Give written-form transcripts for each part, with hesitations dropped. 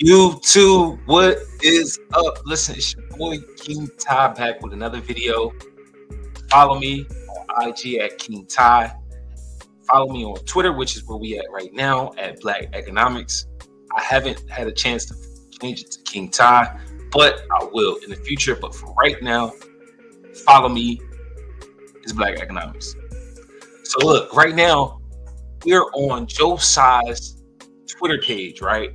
YouTube, what is up? Listen, it's your boy King Ty back with another video. Follow me on IG at King Ty. Follow me on Twitter, which is where we at right now at Black Economics. I haven't had a chance to change it to King Ty, but I will in the future. But for right now, follow me. It's Black Economics. So look, right now we're on Joe Tsai's Twitter page, right?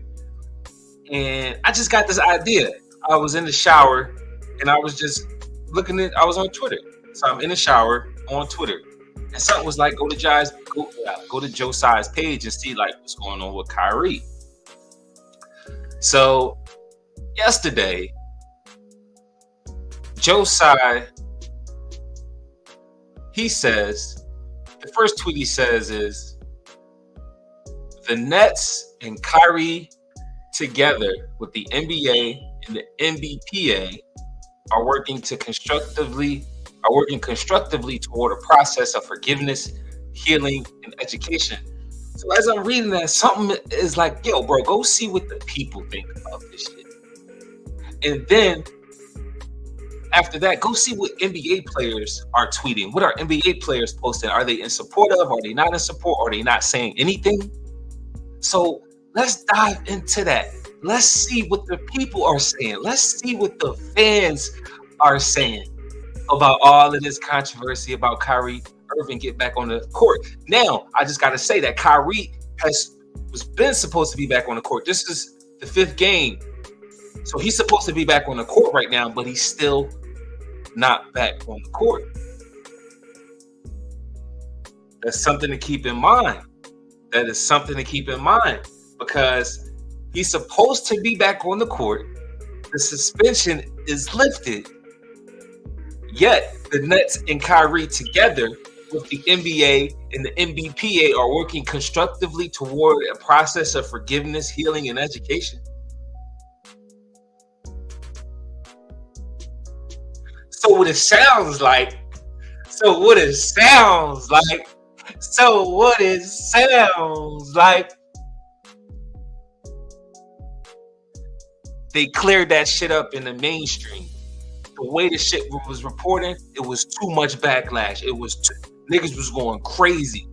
And I just got this idea. I was in the shower and I was just I was on Twitter. So I'm in the shower on Twitter. And something was like, go to Joe Tsai's page and see like what's going on with Kyrie. So yesterday, Joe Tsai, he says, the first tweet he says is, the Nets and Kyrie together with the NBA and the NBPA are working constructively toward a process of forgiveness, healing, and education. So as I'm reading that, something is like, yo, bro, go see what the people think about this shit. And then after that, go see what NBA players are tweeting. What are NBA players posting? Are they in support of? Are they not in support? Are they not saying anything? So let's dive into that. Let's see what the people are saying. Let's see what the fans are saying about all of this controversy about Kyrie Irving get back on the court. Now, I just got to say that Kyrie was been supposed to be back on the court. This is the 5th game. So he's supposed to be back on the court right now, but he's still not back on the court. That's something to keep in mind. That is something to keep in mind because he's supposed to be back on the court. The suspension is lifted. Yet the Nets and Kyrie together with the NBA and the NBPA are working constructively toward a process of forgiveness, healing, and education. So what it sounds like, they cleared that shit up in the mainstream. The way the shit was reporting, it was too much backlash. Niggas was going crazy.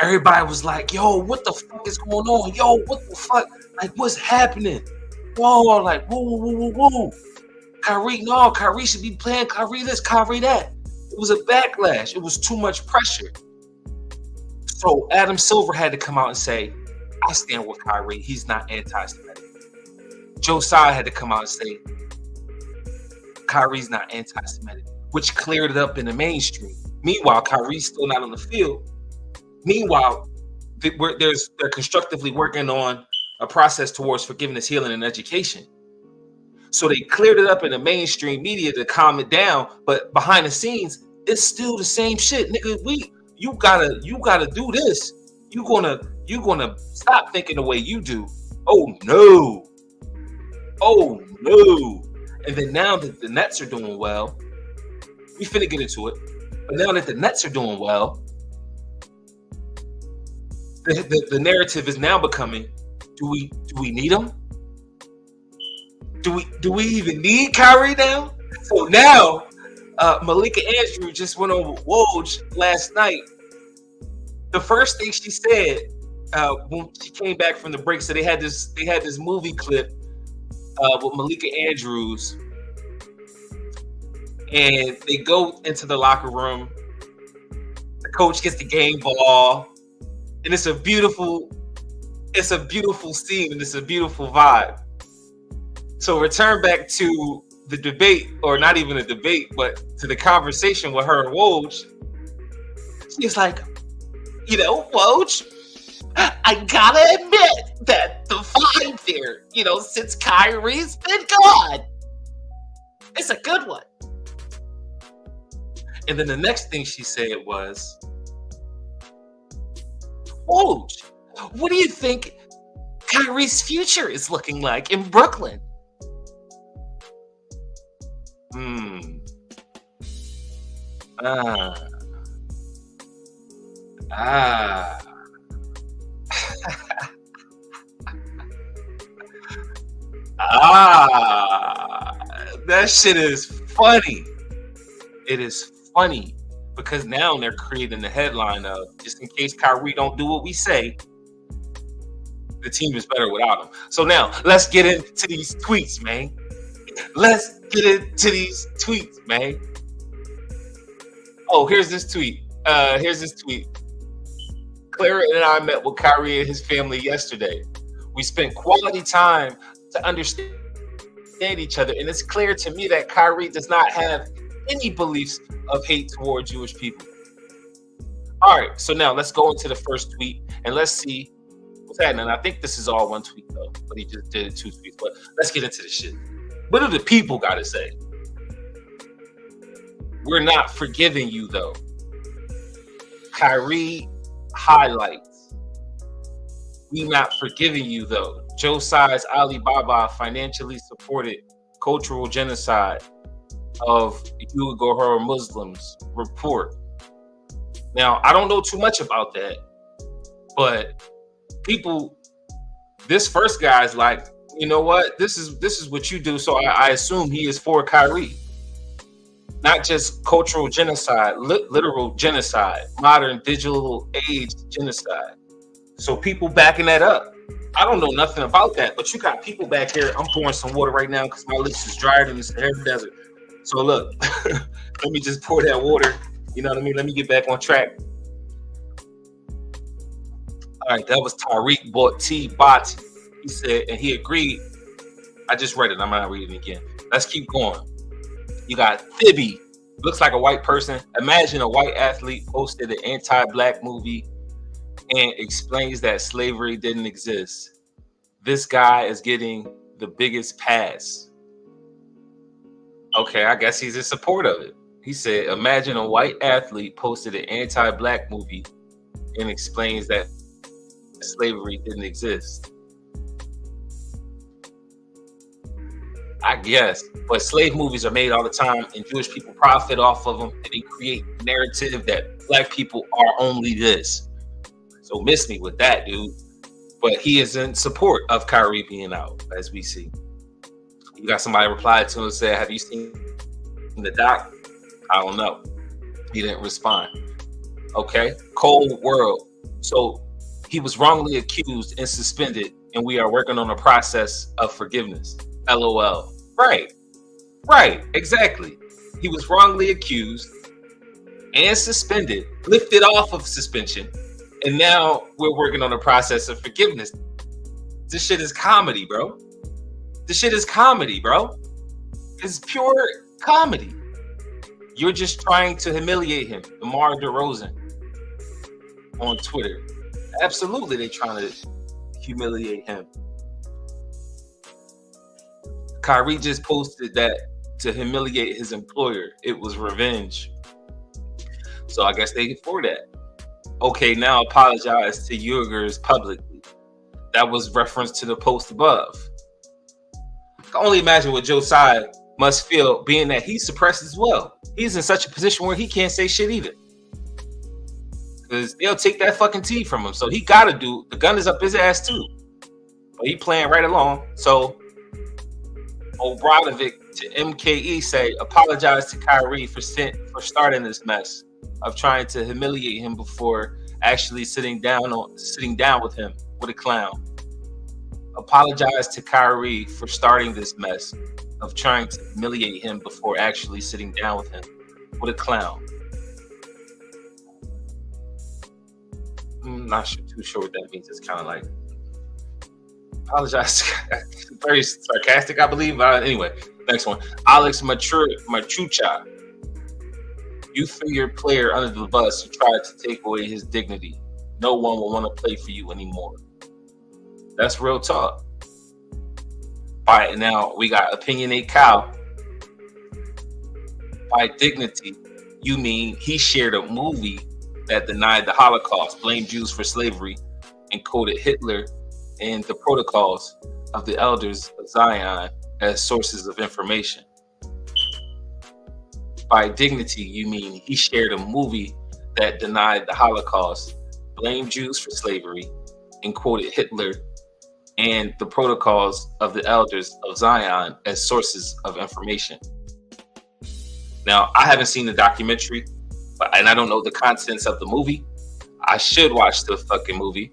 Everybody was like, yo, what the fuck is going on? Yo, what the fuck? Like, what's happening? Whoa, like, whoa. Kyrie should be playing Kyrie this, Kyrie that. It was a backlash. It was too much pressure. So Adam Silver had to come out and say, I stand with Kyrie. He's not anti-Semitic. Joe Tsai had to come out and say, Kyrie's not anti-Semitic, which cleared it up in the mainstream. Meanwhile, Kyrie's still not on the field. Meanwhile, they're constructively working on a process towards forgiveness, healing, and education. So they cleared it up in the mainstream media to calm it down, but behind the scenes, it's still the same shit, nigga. You gotta do this. You gonna stop thinking the way you do. Oh no. And then now that the Nets are doing well, we finna get into it. But now that the Nets are doing well, the narrative is now becoming: do we need them? Do we even need Kyrie now? So now, Malika Andrews just went on Woj last night. The first thing she said when she came back from the break, so they had this movie clip with Malika Andrews, and they go into the locker room. The coach gets the game ball, and it's a beautiful scene, and it's a beautiful vibe. So return back to the debate, or not even a debate, but to the conversation with her and Woj. She's like, Woj, I gotta admit that the vibe there, since Kyrie's been gone, it's a good one. And then the next thing she said was, Woj, what do you think Kyrie's future is looking like in Brooklyn? Ah, that shit is funny. It is funny because now they're creating the headline of just in case Kyrie don't do what we say, the team is better without him. So now let's get into these tweets, man. Let's get into these tweets, man. Oh, here's this tweet. Clara and I met with Kyrie and his family yesterday. We spent quality time to understand each other, and it's clear to me that Kyrie does not have any beliefs of hate toward Jewish people. All right, so now let's go into the first tweet and let's see what's happening. I think this is all one tweet though, but he just did 2 tweets. But let's get into the shit. What do the people got to say? We're not forgiving you though. Kyrie highlights. We not forgiving you though. Joe Tsai's Alibaba financially supported cultural genocide of Uyghur Muslims report. Now, I don't know too much about that, but people, this first guy's like, you know what? This is what you do. So I assume he is for Kyrie. Not just cultural genocide, literal genocide, modern digital age genocide. So people backing that up. I don't know nothing about that, but you got people back here. I'm pouring some water right now because my lips is drier than the Sahara Desert. So look, let me just pour that water. You know what I mean? Let me get back on track. All right, that was Tariq Bot. He said, and he agreed. I just read it. I'm not reading it again. Let's keep going. You got Thibby. Looks like a white person. Imagine a white athlete posted an anti-black movie and explains that slavery didn't exist. This guy is getting the biggest pass. Okay, I guess he's in support of it. He said, imagine a white athlete posted an anti-black movie and explains that slavery didn't exist. I guess, but slave movies are made all the time and Jewish people profit off of them and they create narrative that black people are only this. So miss me with that, dude. But he is in support of Kyrie being out, as we see. You got somebody replied to him and said, have you seen the doc? I don't know. He didn't respond. Okay. Cold world. So he was wrongly accused and suspended, and we are working on a process of forgiveness. LOL. Right. Exactly. He was wrongly accused and suspended, lifted off of suspension, and now we're working on a process of forgiveness. This shit is comedy, bro. It's pure comedy. You're just trying to humiliate him. DeMar DeRozan on Twitter. Absolutely, they're trying to humiliate him. Kyrie just posted that to humiliate his employer. It was revenge. So I guess they for that. Okay, now apologize to Uyghurs publicly. That was reference to the post above. I can only imagine what Joe Tsai must feel, being that he's suppressed as well. He's in such a position where he can't say shit either. Because they'll take that fucking tea from him. So he gotta do, the gun is up his ass too. But he playing right along. So Obradovic to MKE say, apologize to Kyrie for starting this mess of trying to humiliate him before actually sitting down with him. What a clown. Apologize to Kyrie for starting this mess of trying to humiliate him before actually sitting down with him. What a clown. I'm not too sure what that means. It's kind of like apologize. Very sarcastic, I believe. Anyway, next one. Alex Machucha. You threw your player under the bus and tried to take away his dignity. No one will want to play for you anymore. That's real talk. All right, now we got Opinionate Cow. By dignity, you mean he shared a movie that denied the Holocaust, blamed Jews for slavery, and quoted Hitler and the protocols of the elders of Zion as sources of information. By dignity, you mean he shared a movie that denied the Holocaust, blamed Jews for slavery, and quoted Hitler and the protocols of the elders of Zion as sources of information. Now, I haven't seen the documentary, and I don't know the contents of the movie. I should watch the fucking movie.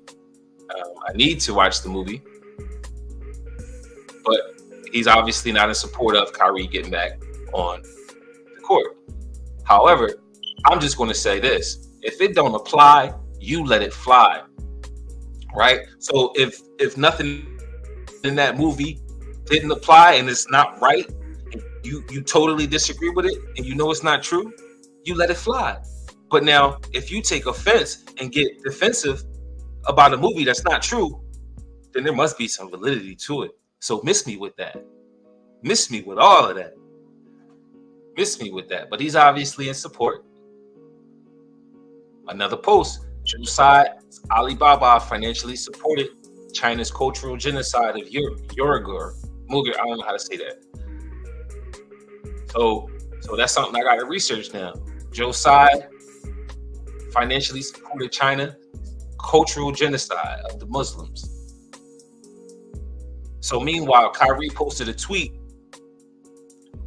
I need to watch the movie. But he's obviously not in support of Kyrie getting back on the court. However, I'm just going to say this. If it don't apply, you let it fly. Right? So if nothing in that movie didn't apply and it's not right, and you totally disagree with it and you know it's not true, you let it fly. But now, if you take offense and get defensive about a movie that's not true, then there must be some validity to it. So miss me with that. Miss me with all of that. Miss me with that. But he's obviously in support. Another post. Josiah's Alibaba financially supported China's cultural genocide of Uyghur. I don't know how to say that. So that's something I got to research now. Josiah financially supported China cultural genocide of the Muslims. So meanwhile, Kyrie posted a tweet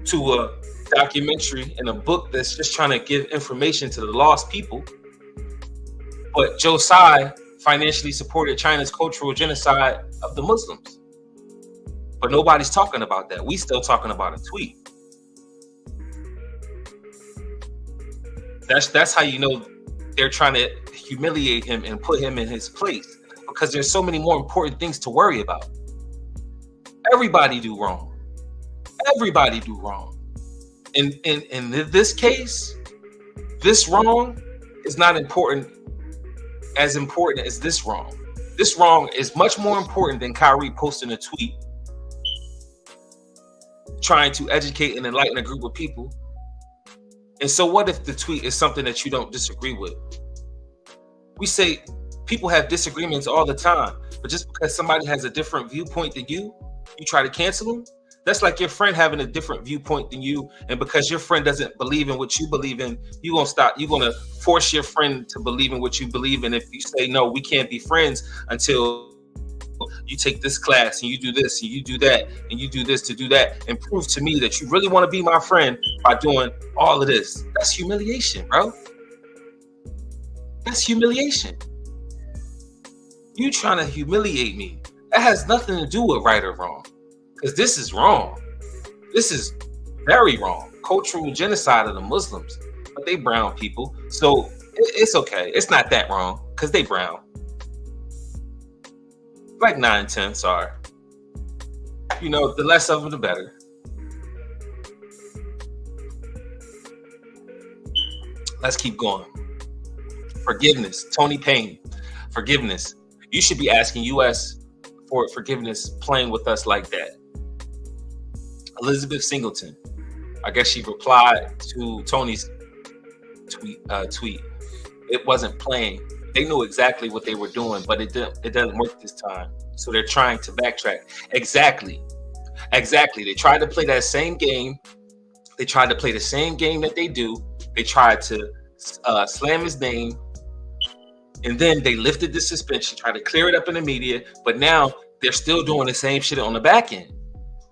to a documentary and a book that's just trying to give information to the lost people. But Josiah financially supported China's cultural genocide of the Muslims. But nobody's talking about that. We still talking about a tweet. That's how you know they're trying to humiliate him and put him in his place, because there's so many more important things to worry about. Everybody do wrong. Everybody do wrong. And in this case, this wrong is not as important as this wrong. This wrong is much more important than Kyrie posting a tweet trying to educate and enlighten a group of people. And so what if the tweet is something that you don't disagree with? We say people have disagreements all the time, but just because somebody has a different viewpoint than you try to cancel them. That's like your friend having a different viewpoint than you, and because your friend doesn't believe in what you believe in, you're gonna force your friend to believe in what you believe in. If you say, no, we can't be friends until you take this class and you do this and you do that and you do this to do that, and prove to me that you really want to be my friend by doing all of this. That's humiliation, bro. That's humiliation. You trying to humiliate me. That has nothing to do with right or wrong, because this is wrong. This is very wrong. Cultural genocide of the Muslims, but they brown people, so it's okay. It's not that wrong because they brown. Like 9, 10, sorry. You know, the less of them, the better. Let's keep going. Forgiveness. Tony Payne. Forgiveness. You should be asking U.S. for forgiveness playing with us like that. Elizabeth Singleton. I guess she replied to Tony's tweet. It wasn't playing. They knew exactly what they were doing, but it doesn't work this time. So they're trying to backtrack. Exactly. They tried to play that same game. They tried to play the same game that they do. They tried to slam his name. And then they lifted the suspension, tried to clear it up in the media. But now they're still doing the same shit on the back end.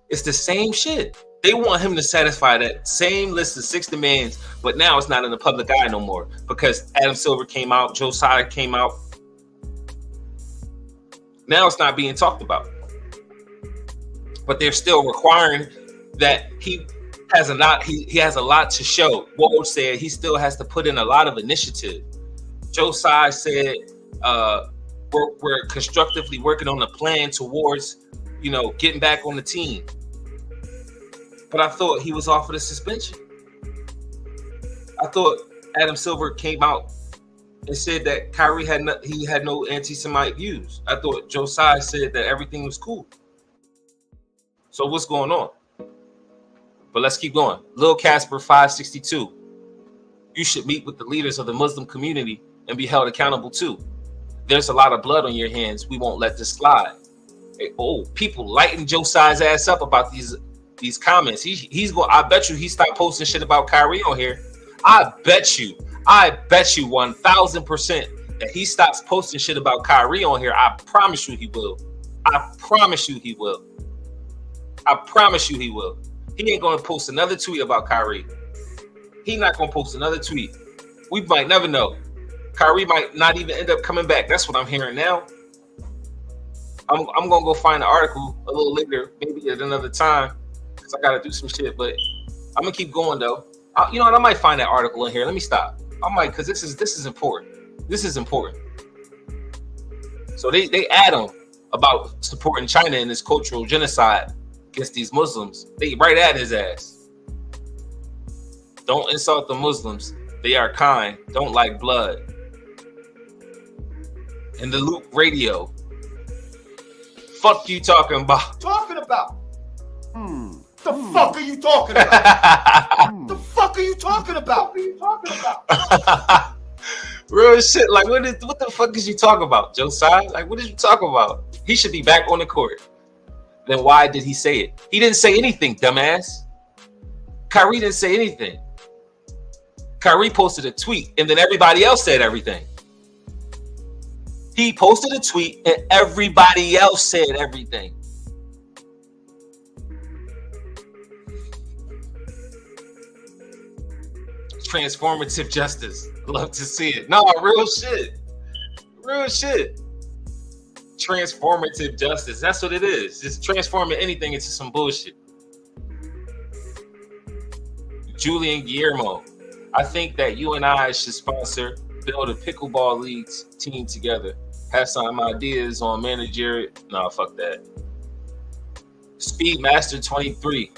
It's the same shit. They want him to satisfy that same list of 6 demands, but now it's not in the public eye no more because Adam Silver came out, Josiah came out. Now it's not being talked about. But they're still requiring that he has a lot. He has a lot to show. Woj said he still has to put in a lot of initiative. Josiah said we're constructively working on a plan towards, getting back on the team. But I thought he was offered a suspension. I thought Adam Silver came out and said that Kyrie had no anti-Semitic views. I thought Josiah said that everything was cool. So what's going on? But let's keep going. Lil Casper 562. You should meet with the leaders of the Muslim community and be held accountable too. There's a lot of blood on your hands. We won't let this slide. Hey, people lighting Josiah's ass up about these comments. He's going. I bet you he stopped posting shit about Kyrie on here. I bet you 1,000% that he stops posting shit about Kyrie on here. I promise you he will. I promise you he will. I promise you he will. He ain't gonna post another tweet about Kyrie. He not gonna post another tweet. We might never know. Kyrie might not even end up coming back. That's what I'm hearing now. I'm gonna go find the article a little later, maybe at another time, because I gotta do some shit. But I'm gonna keep going though. You know what? I might find that article in here. Let me stop. I might, because this is important. This is important. So they add him about supporting China in this cultural genocide against these Muslims. They right at his ass. Don't insult the Muslims. They are kind. Don't like blood. And the Loop Radio. Fuck you talking about? Talking about? The fuck are you talking about? The fuck are you talking about? What are you talking about? Real shit. Like, what the fuck is you talking about, Josiah? Like, what did you talk about? He should be back on the court. Then why did he say it? He didn't say anything, dumbass. Kyrie didn't say anything. Kyrie posted a tweet, and then everybody else said everything. He posted a tweet, and everybody else said everything. Transformative justice. Love to see it. No, real shit. Real shit. Transformative justice. That's what it is. Just transforming anything into some bullshit. Julian Guillermo. I think that you and I should build a pickleball league team together. Have some ideas on managerial. No, fuck that. Speedmaster 23.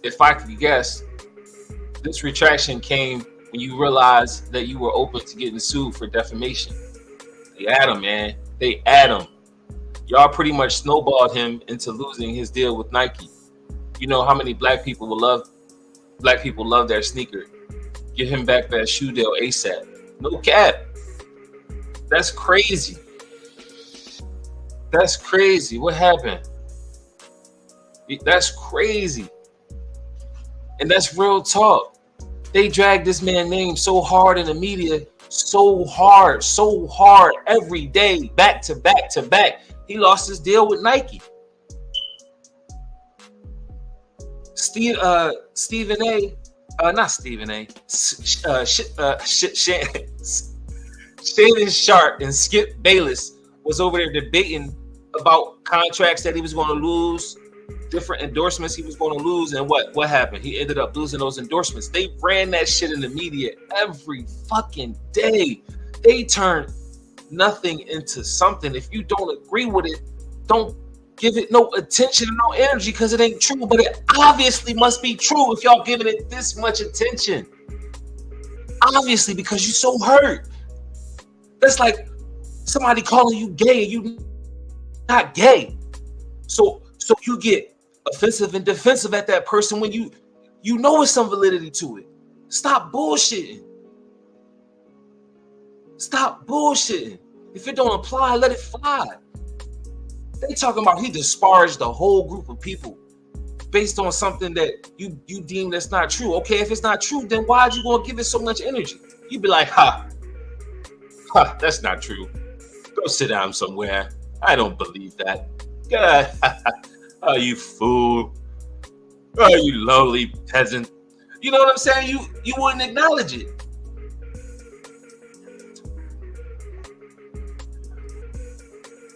If I could guess, this retraction came when you realized that you were open to getting sued for defamation. They had him, man. They had him. Y'all pretty much snowballed him into losing his deal with Nike. You know how many black people love their sneaker. Give him back that shoe deal ASAP. No cap. That's crazy. That's crazy. What happened? That's crazy. And that's real talk. They dragged this man's name so hard in the media, so hard, every day, back to back to back. He lost his deal with Nike. Stephen A. Not Stephen A. Shannon Sharp and Skip Bayless was over there debating about contracts that he was going to lose, different endorsements he was going to lose, and what happened? He ended up losing those endorsements. They ran that shit in the media every fucking day. They turned nothing into something. If you don't agree with it, don't give it no attention and no energy, because it ain't true. But it obviously must be true if y'all giving it this much attention. Obviously, because you're so hurt. That's like somebody calling you gay and you not gay. So you get offensive and defensive at that person when you know it's some validity to it. Stop bullshitting. Stop bullshitting. If it don't apply, let it fly. They talking about he disparaged the whole group of people based on something that you deem that's not true. Okay, if it's not true, then why are you gonna give it so much energy? You'd be like, that's not true. Go sit down somewhere. I don't believe that. God, oh, you fool. Oh, you lowly peasant. You know what I'm saying? You wouldn't acknowledge it.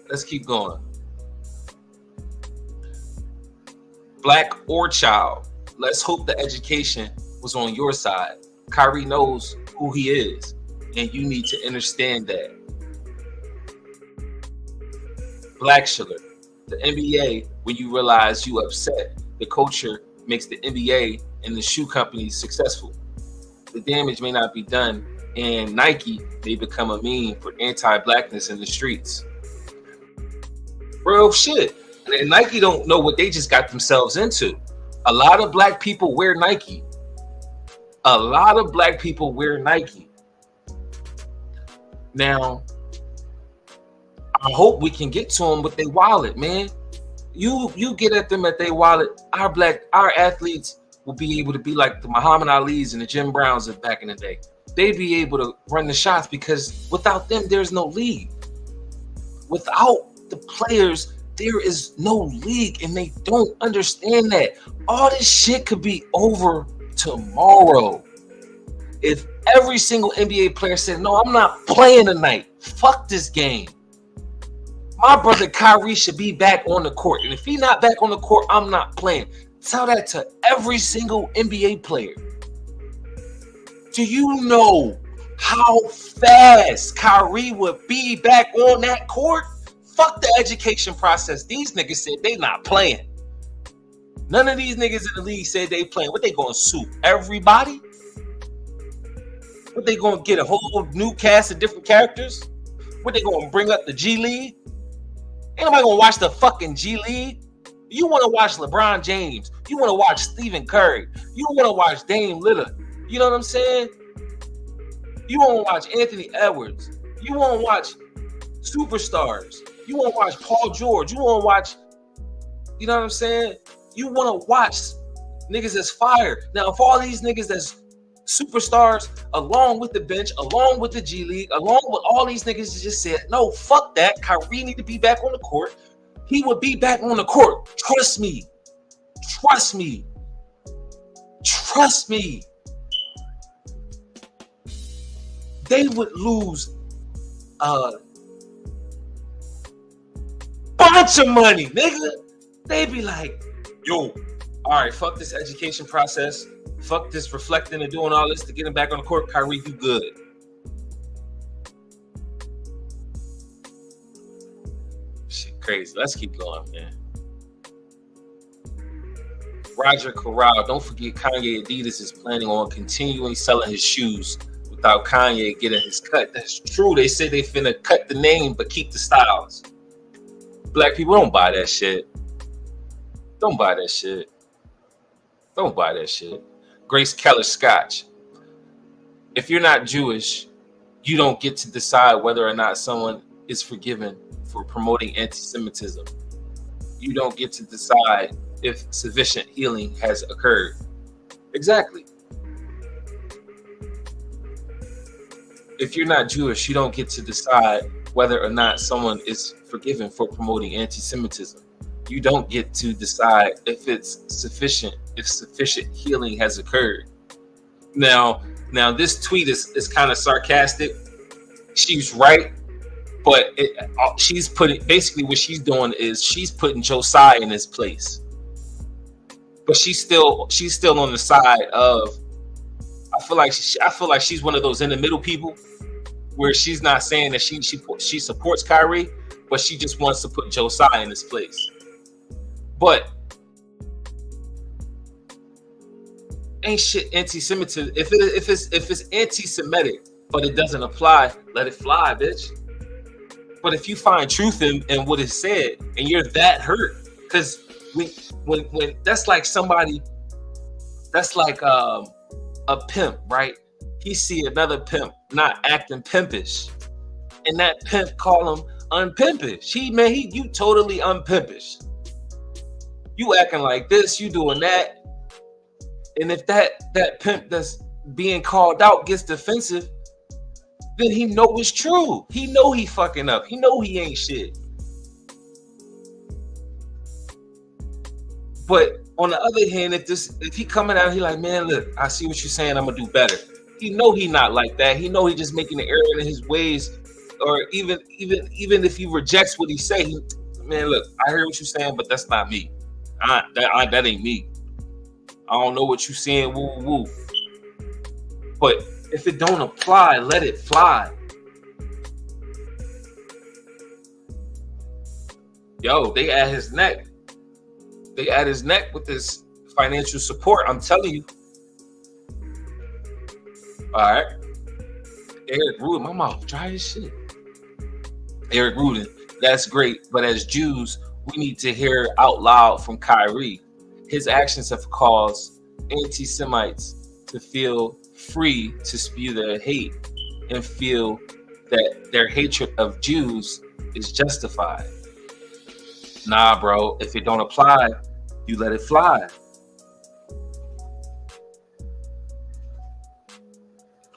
Let's keep going. Black or child, let's hope the education was on your side. Kyrie knows who he is, and you need to understand that. Black Schiller, the NBA, when you realize you upset, the culture makes the NBA and the shoe companies successful. The damage may not be done, and Nike may become a meme for anti-blackness in the streets. Real shit. And Nike don't know what they just got themselves into. A lot of black people wear Nike. A lot of black people wear Nike. Now, I hope we can get to them with their wallet, man. You get at them at their wallet. Our athletes will be able to be like the Muhammad Ali's and the Jim Browns of back in the day. They'd be able to run the shots, because without them, there's no league. Without the players there is no league, and they don't understand that. All this shit could be over tomorrow. If every single NBA player said, no, I'm not playing tonight. Fuck this game. My brother Kyrie should be back on the court. And if he's not back on the court, I'm not playing. Tell that to every single NBA player. Do you know how fast Kyrie would be back on that court? Fuck the education process. These niggas said they not playing. None of these niggas in the league said they playing. What, they gonna sue everybody? What, they gonna get a whole new cast of different characters? What, they gonna bring up the G League? Ain't nobody gonna watch the fucking G League. You wanna watch LeBron James. You wanna watch Stephen Curry. You wanna watch Dame Lillard. You know what I'm saying? You wanna watch Anthony Edwards. You wanna watch superstars. You wanna watch Paul George. You wanna watch, you know what I'm saying? You wanna watch niggas that's fire. Now, if all these niggas that's superstars, along with the bench, along with the G League, along with all these niggas just said, no, fuck that. Kyrie need to be back on the court. He would be back on the court. Trust me. Trust me. Trust me. They would lose a bunch of money, nigga. They'd be like, yo, all right, fuck this education process. Fuck this reflecting and doing all this to get him back on the court. Kyrie, you good. Shit, crazy. Let's keep going, man. Roger Corral, don't forget Kanye Adidas is planning on continuing selling his shoes without Kanye getting his cut. That's true. They say they finna cut the name but keep the styles. Black people, don't buy that shit. Don't buy that shit. Don't buy that shit. Grace Keller Scotch. If you're not Jewish, you don't get to decide whether or not someone is forgiven for promoting anti-Semitism. You don't get to decide if sufficient healing has occurred. Exactly. If you're not Jewish, you don't get to decide whether or not someone is forgiven for promoting anti-Semitism. You don't get to decide if it's sufficient, if sufficient healing has occurred. Now this tweet is kind of sarcastic. She's right, but she's putting, basically what she's doing is she's putting Josiah in his place. But she's still on the side of, I feel like she's one of those in the middle people where she's not saying that she supports Kyrie, but she just wants to put Josiah in his place. But ain't shit anti-Semitism. If it's anti-Semitic, but it doesn't apply, let it fly, bitch. But if you find truth in what it said, and you're that hurt, because when that's like somebody, that's like a pimp, right? He see another pimp not acting pimpish, and that pimp call him unpimpish. You totally unpimpish. You acting like this, you doing that. And if that pimp that's being called out gets defensive, then he know it's true. He know he fucking up. He know he ain't shit. But on the other hand, if he coming out, he like, man, look, I see what you're saying. I'm gonna do better. He know he not like that. He know he just making an error in his ways. Or even if he rejects what he say, man, look, I hear what you're saying, but that's not me. That ain't me. I don't know what you saying, woo woo. But if it don't apply, let it fly. Yo, they at his neck. They at his neck with this financial support. I'm telling you. All right. Eric Rudin, my mouth dry as shit. Eric Rudin, that's great. But as Jews, we need to hear out loud from Kyrie. His actions have caused anti-Semites to feel free to spew their hate and feel that their hatred of Jews is justified. Nah, bro, if it don't apply, you let it fly.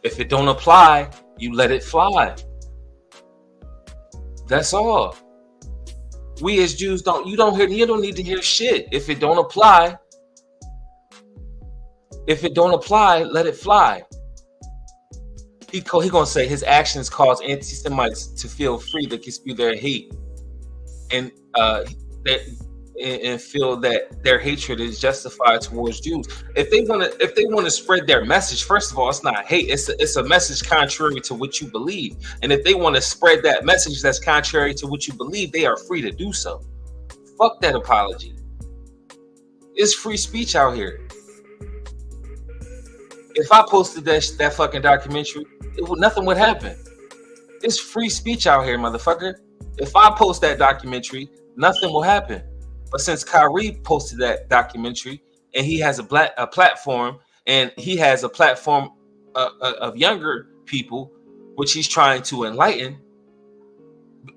If it don't apply, you let it fly. That's all. We as Jews you don't need to hear shit. If it don't apply, let it fly. He gonna say his actions cause anti-Semites to feel free to spew their hate and feel that their hatred is justified towards Jews. If they want to spread their message, first of all, it's not hate. It's a message contrary to what you believe. And if they want to spread that message that's contrary to what you believe, they are free to do so. Fuck that apology. It's free speech out here. If I posted that fucking documentary, nothing would happen. It's free speech out here, motherfucker. If I post that documentary, nothing will happen. But since Kyrie posted that documentary, and he has a platform, and he has a platform of younger people, which he's trying to enlighten,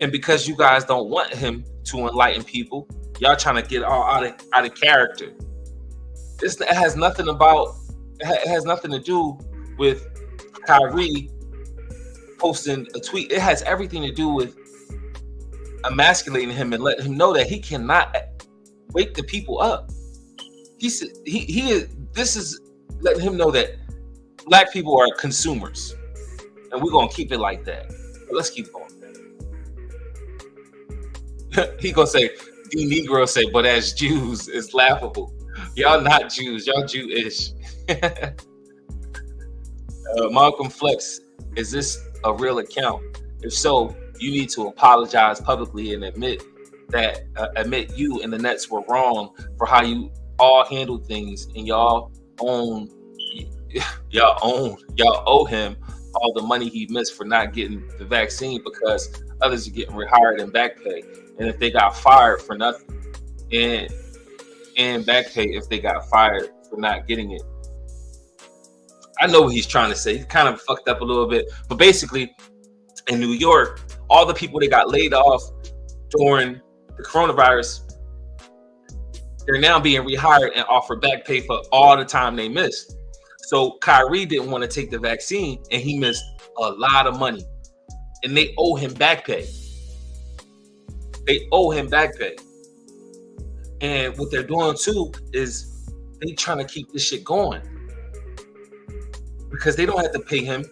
and because you guys don't want him to enlighten people, y'all trying to get all out of character. It has nothing to do with Kyrie posting a tweet. It has everything to do with emasculating him and letting him know that he cannot wake the people up. This is letting him know that black people are consumers, and we're gonna keep it like that. But let's keep going. He gonna say, the Negro say, but as Jews, it's laughable. Y'all not Jews, y'all Jewish. Malcolm Flex, is this a real account? If so, you need to apologize publicly and admit you and the Nets were wrong for how you all handled things, and y'all owe him all the money he missed for not getting the vaccine because others are getting rehired in back pay, and if they got fired for nothing, and back pay if they got fired for not getting it. I know what he's trying to say. He kind of fucked up a little bit, but basically, in New York, all the people that got laid off during the coronavirus, they're now being rehired and offered back pay for all the time they missed. So Kyrie didn't want to take the vaccine, and he missed a lot of money, and they owe him back pay. They owe him back pay. And what they're doing too is they trying to keep this shit going because they don't have to pay him.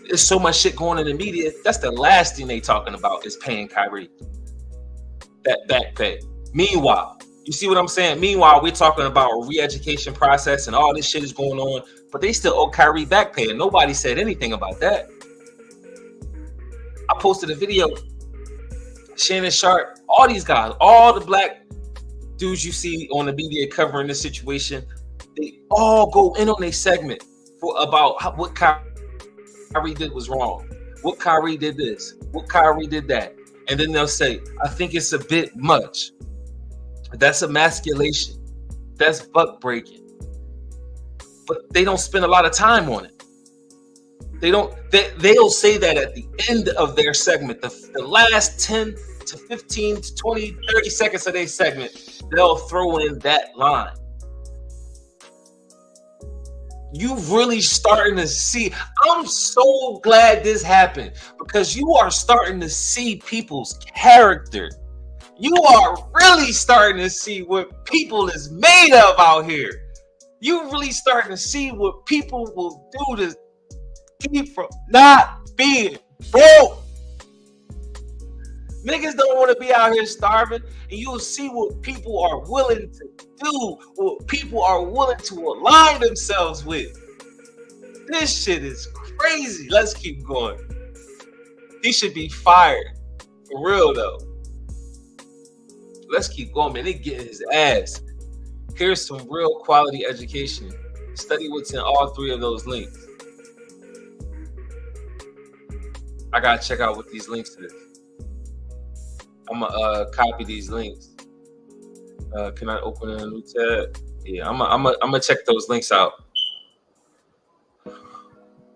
There's so much shit going in the media. That's the last thing they talking about is paying Kyrie that back pay. Meanwhile, you see what I'm saying? Meanwhile, we're talking about a re-education process and all this shit is going on, but they still owe Kyrie back pay, and nobody said anything about that. I posted a video. Shannon Sharp, all these guys, all the black dudes you see on the media covering this situation, they all go in on a segment about what Kyrie did was wrong, what Kyrie did this, what Kyrie did that, and then they'll say, I think it's a bit much. That's emasculation. That's buck breaking. But they don't spend a lot of time on it. They'll say that at the end of their segment, the last 10 to 15 to 20, 30 seconds of their segment, they'll throw in that line. You really starting to see, I'm so glad this happened because you are starting to see people's character. You are really starting to see what people is made of out here. You really starting to see what people will do to keep from not being broke. Niggas don't want to be out here starving, and you'll see what people are willing to do, what people are willing to align themselves with. This shit is crazy. Let's keep going. He should be fired. For real, though. Let's keep going, man. They getting his ass. Here's some real quality education. Study what's in all three of those links. I gotta check out what these links is. I'm gonna copy these links. Can I open a new tab? Yeah, I'm gonna check those links out.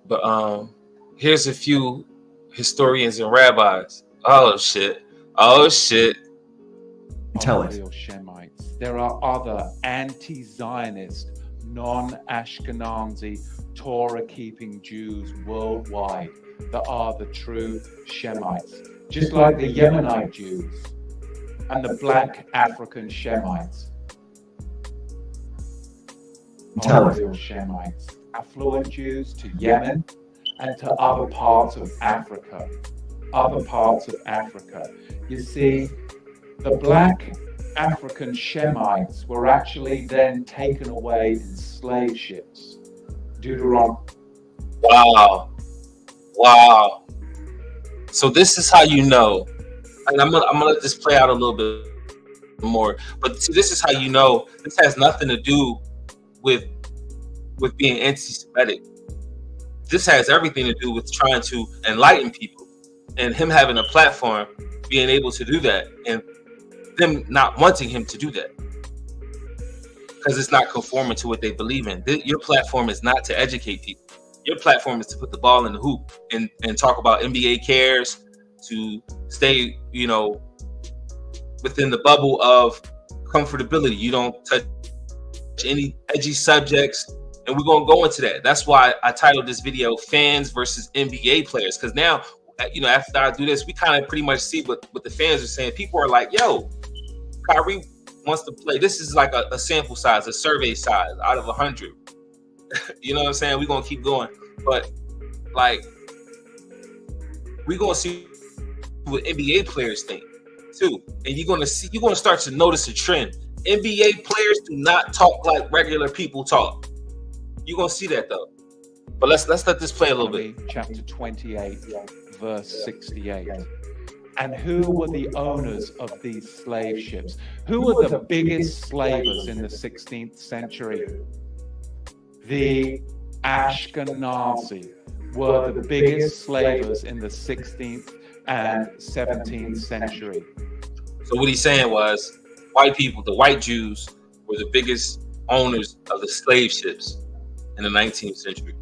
But here's a few historians and rabbis. Oh shit! Tell us. Shemites. There are other anti-Zionist, non-Ashkenazi, Torah-keeping Jews worldwide that are the true Shemites, just like the Yemenite Jews. and the black African Shemites. Oriental Shemites, affluent Jews to Yemen and to other parts of Africa. You see, the black African Shemites were actually then taken away in slave ships. Deuteronomy. Wow. So this is how you know, and I'm gonna let this play out a little bit more. But see, this is how you know this has nothing to do with being anti-Semitic. This has everything to do with trying to enlighten people, and him having a platform, being able to do that, and them not wanting him to do that because it's not conforming to what they believe in. Your platform is not to educate people. Your platform is to put the ball in the hoop and talk about NBA cares, to stay, within the bubble of comfortability. You don't touch any edgy subjects, and we're going to go into that. That's why I titled this video Fans versus NBA Players, because now, after I do this, we kind of pretty much see what the fans are saying. People are like, yo, Kyrie wants to play. This is like a sample size, a survey size out of 100. You know what I'm saying? We're going to keep going. But, we're going to see what NBA players think, too. And you're going to start to notice a trend. NBA players do not talk like regular people talk. You're going to see that, though. But let's let this play a little bit. Chapter 28, verse 68. And who were the owners of these slave ships? Who were the biggest slavers in the 16th century? The Ashkenazi were the biggest slavers in the 16th and 17th century. So what he's saying was, white people, the white Jews, were the biggest owners of the slave ships in the 19th century.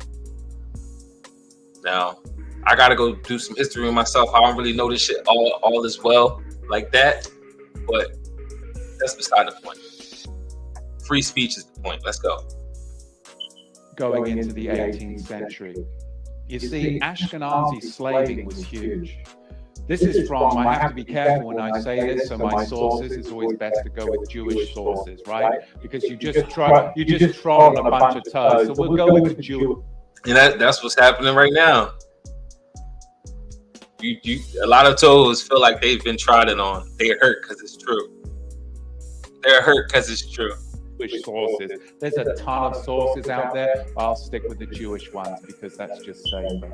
Now, I gotta go do some history myself. I don't really know this shit all as well like that, but that's beside the point. Free speech is the point. Let's go. Going into the 18th century. You see, Ashkenazi slaving was huge. This is from, I have to be careful when I say this, so my sources, it's always best to go with Jewish sources, right? Because you just trod on a bunch of toes. So we'll go with the Jewish. And that's what's happening right now. A lot of toes feel like they've been trodden on. They're hurt because it's true. They're hurt because it's true. Jewish sources. There's a ton of sources out there. I'll stick with the Jewish ones because that's just safer.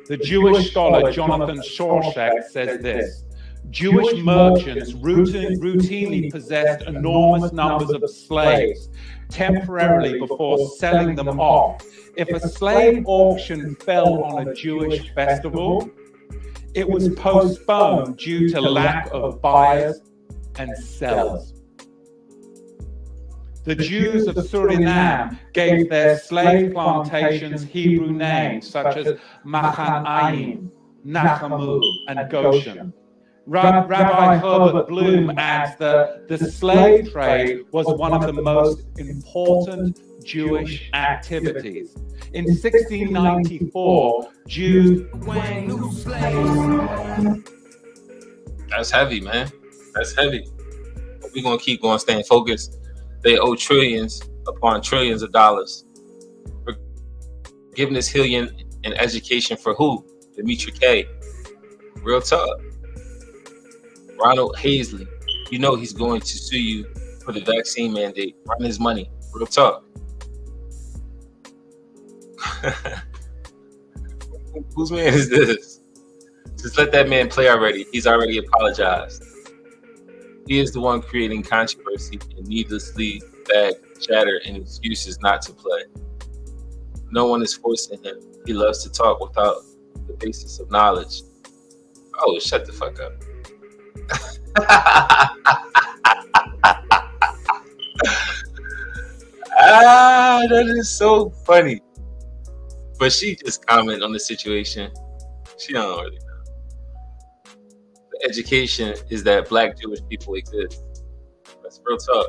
The Jewish scholar Jonathan Shorshak says this: Jewish merchants routinely possessed enormous numbers of slaves temporarily before selling them off. If a slave auction fell on a Jewish festival, it was postponed due to lack of buyers and sellers. The Jews of Suriname gave their slave plantations Hebrew names such as Machanayim, Nachamu, and Goshen. Rabbi Herbert Bloom adds that the slave trade was one of the most important Jewish activities. In 1694, Jews were new slaves. That's heavy, man. That's heavy. We're going to keep going, staying focused. They owe trillions upon trillions of dollars. Forgiveness, healing, and education for who? Demetri K. Real talk. Ronald Hazley. You know he's going to sue you for the vaccine mandate. Run his money. Real talk. Whose man is this? Just let that man play already. He's already apologized. He is the one creating controversy and needlessly bad chatter and excuses not to play. No one is forcing him. He loves to talk without the basis of knowledge. Oh, shut the fuck up. That is so funny. But she just commented on the situation. She don't really know. The education is that Black Jewish people exist. That's real talk.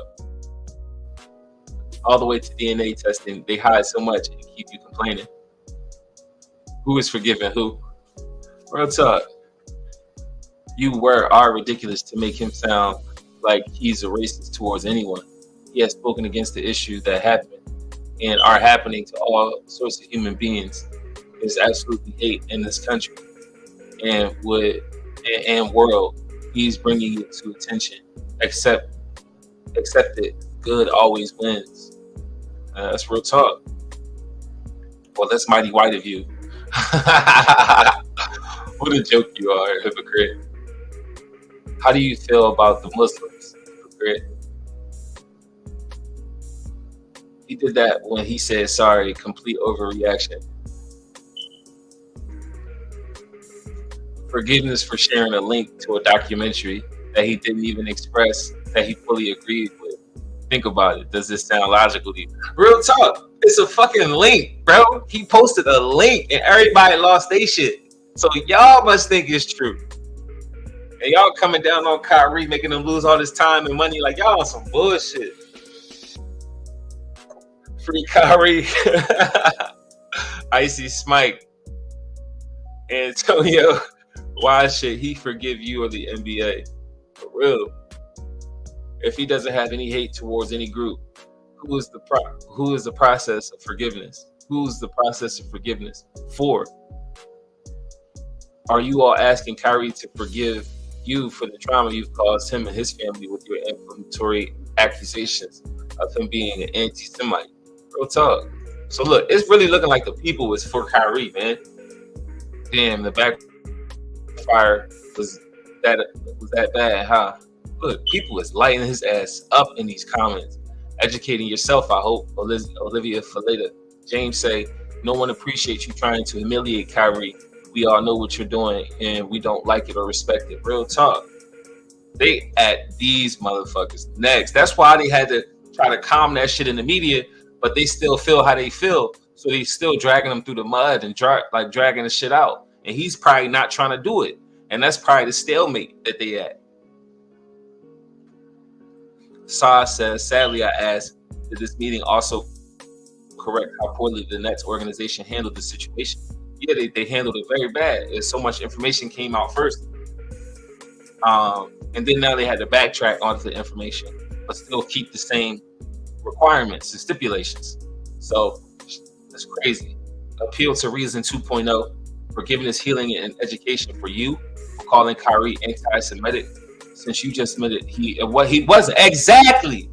All the way to DNA testing, they hide so much and keep you complaining. Who is forgiving who? Real talk. You are ridiculous to make him sound like he's a racist towards anyone. He has spoken against the issues that happen and are happening to all sorts of human beings. There's absolutely hate in this country and world. He's bringing it to attention. Accept it. Good always wins. That's real talk. Well, that's mighty white of you. What a joke you are, hypocrite. How do you feel about the Muslims, hypocrite? He did that when he said sorry, complete overreaction. Forgiveness for sharing a link to a documentary that he didn't even express that he fully agreed with. Think about it. Does this sound logical to you? Real talk. It's a fucking link, bro. He posted a link and everybody lost their shit. So y'all must think it's true. And y'all coming down on Kyrie, making him lose all this time and money like y'all on some bullshit. Free Kyrie. Icy Smike. Antonio, why should he forgive you or the NBA? For real. If he doesn't have any hate towards any group, who is the process of forgiveness? Who's the process of forgiveness for? Are you all asking Kyrie to forgive you for the trauma you've caused him and his family with your inflammatory accusations of him being an anti-Semite? Real talk. So look, it's really looking like the people was for Kyrie, man. Damn, the backfire was that bad, huh? Look, people is lighting his ass up in these comments. Educating yourself, I hope. Olivia Faleta. James say, no one appreciates you trying to humiliate Kyrie. We all know what you're doing and we don't like it or respect it. Real talk. They at these motherfuckers next. That's why they had to try to calm that shit in the media, but they still feel how they feel. So they still dragging them through the mud and dragging the shit out. And he's probably not trying to do it. And that's probably the stalemate that they at. Saw says, sadly, I asked, did this meeting also correct how poorly the Nets organization handled the situation? Yeah, they handled it very bad. There's so much information came out first. And then now they had to backtrack onto the information, but still keep the same requirements and stipulations. So that's crazy. Appeal to Reason 2.0, forgiveness, healing, and education for you for calling Kyrie anti-Semitic. Since you just admitted he wasn't. Exactly.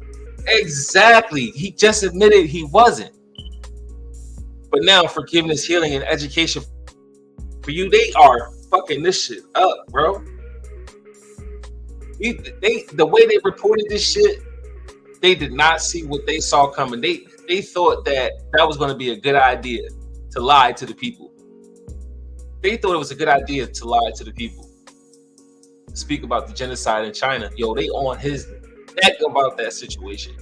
He just admitted he wasn't. But now forgiveness, healing, and education for you, they are fucking this shit up, bro. The way they reported this shit, they did not see what they saw coming. They thought that was going to be a good idea to lie to the people. They thought it was a good idea to lie to the people. Speak about the genocide in China. Yo, they on his neck about that situation.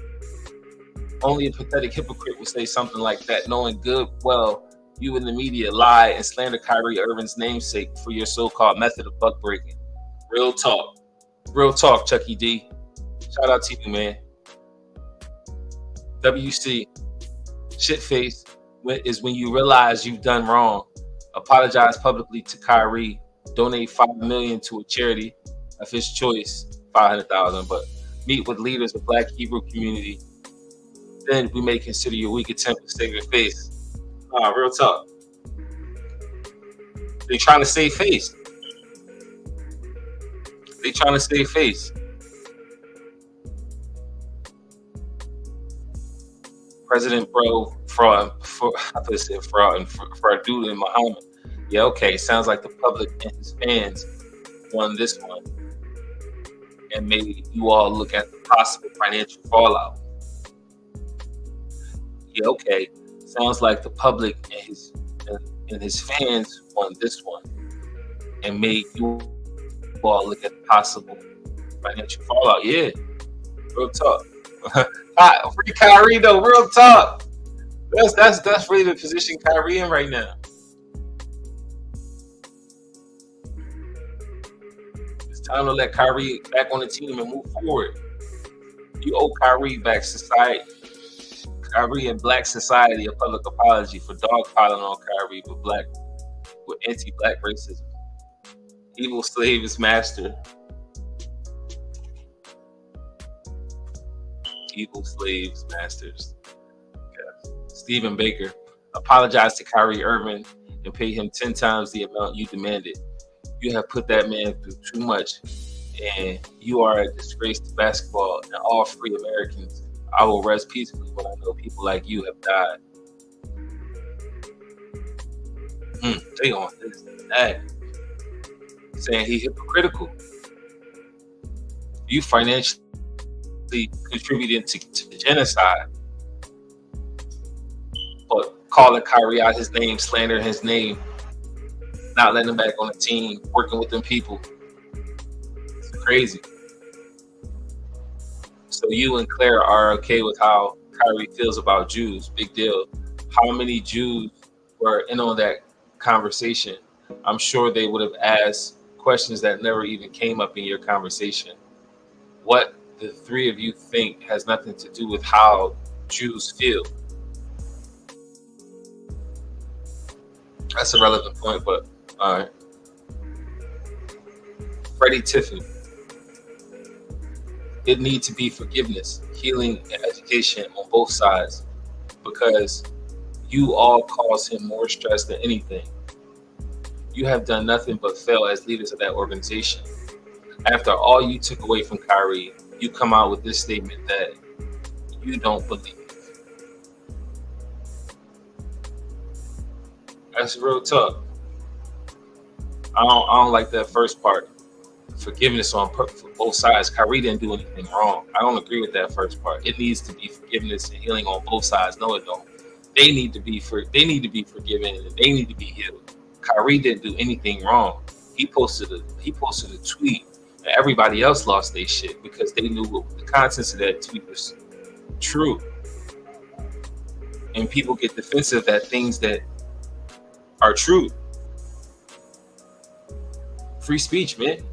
Only a pathetic hypocrite would say something like that, knowing good well you in the media lie and slander Kyrie Irving's namesake for your so-called method of buck breaking. Real talk, Chucky D. Shout out to you, man. WC, shitface is when you realize you've done wrong. Apologize publicly to Kyrie. Donate $5 million to a charity of his choice, $500,000. But meet with leaders of Black Hebrew community. Then we may consider your weak attempt to save your face. Real talk. They trying to save face. President Bro fraud and dude in Muhammad. Yeah, okay. Sounds like the public and his fans won this one and made you all look at the possible financial fallout. Yeah, okay. Sounds like the public and his fans won this one and made you all look at the possible financial fallout. Yeah, real talk. Free Kyrie though, real talk. That's really the position Kyrie in right now. It's time to let Kyrie back on the team and move forward. You owe Kyrie back society. Kyrie and Black society a public apology for dogpiling on Kyrie with anti-Black racism. Evil slave is master. Evil slaves, masters. Yeah. Stephen Baker, apologize to Kyrie Irving and pay him 10 times the amount you demanded. You have put that man through too much, and you are a disgrace to basketball and all free Americans. I will rest peacefully when I know people like you have died. They on this that. Saying he hypocritical. You financially contributing to genocide. But calling Kyrie out his name, slandering his name, not letting him back on the team, working with them people. It's crazy. So you and Claire are okay with how Kyrie feels about Jews. Big deal. How many Jews were in on that conversation? I'm sure they would have asked questions that never even came up in your conversation. What the three of you think has nothing to do with how Jews feel. That's a relevant point, but all right. Freddie Tiffany. It needs to be forgiveness, healing, and education on both sides, because you all cause him more stress than anything. You have done nothing but fail as leaders of that organization. After all you took away from Kyrie, you come out with this statement that you don't believe. That's real talk. I don't like that first part. Forgiveness on both sides. Kyrie didn't do anything wrong. I don't agree with that first part. It needs to be forgiveness and healing on both sides. No, it don't. They need to be forgiven and they need to be healed. Kyrie didn't do anything wrong. He posted a tweet, and everybody else lost their shit because they knew what the contents of that tweet was true. And people get defensive at things that are true. Free speech, man.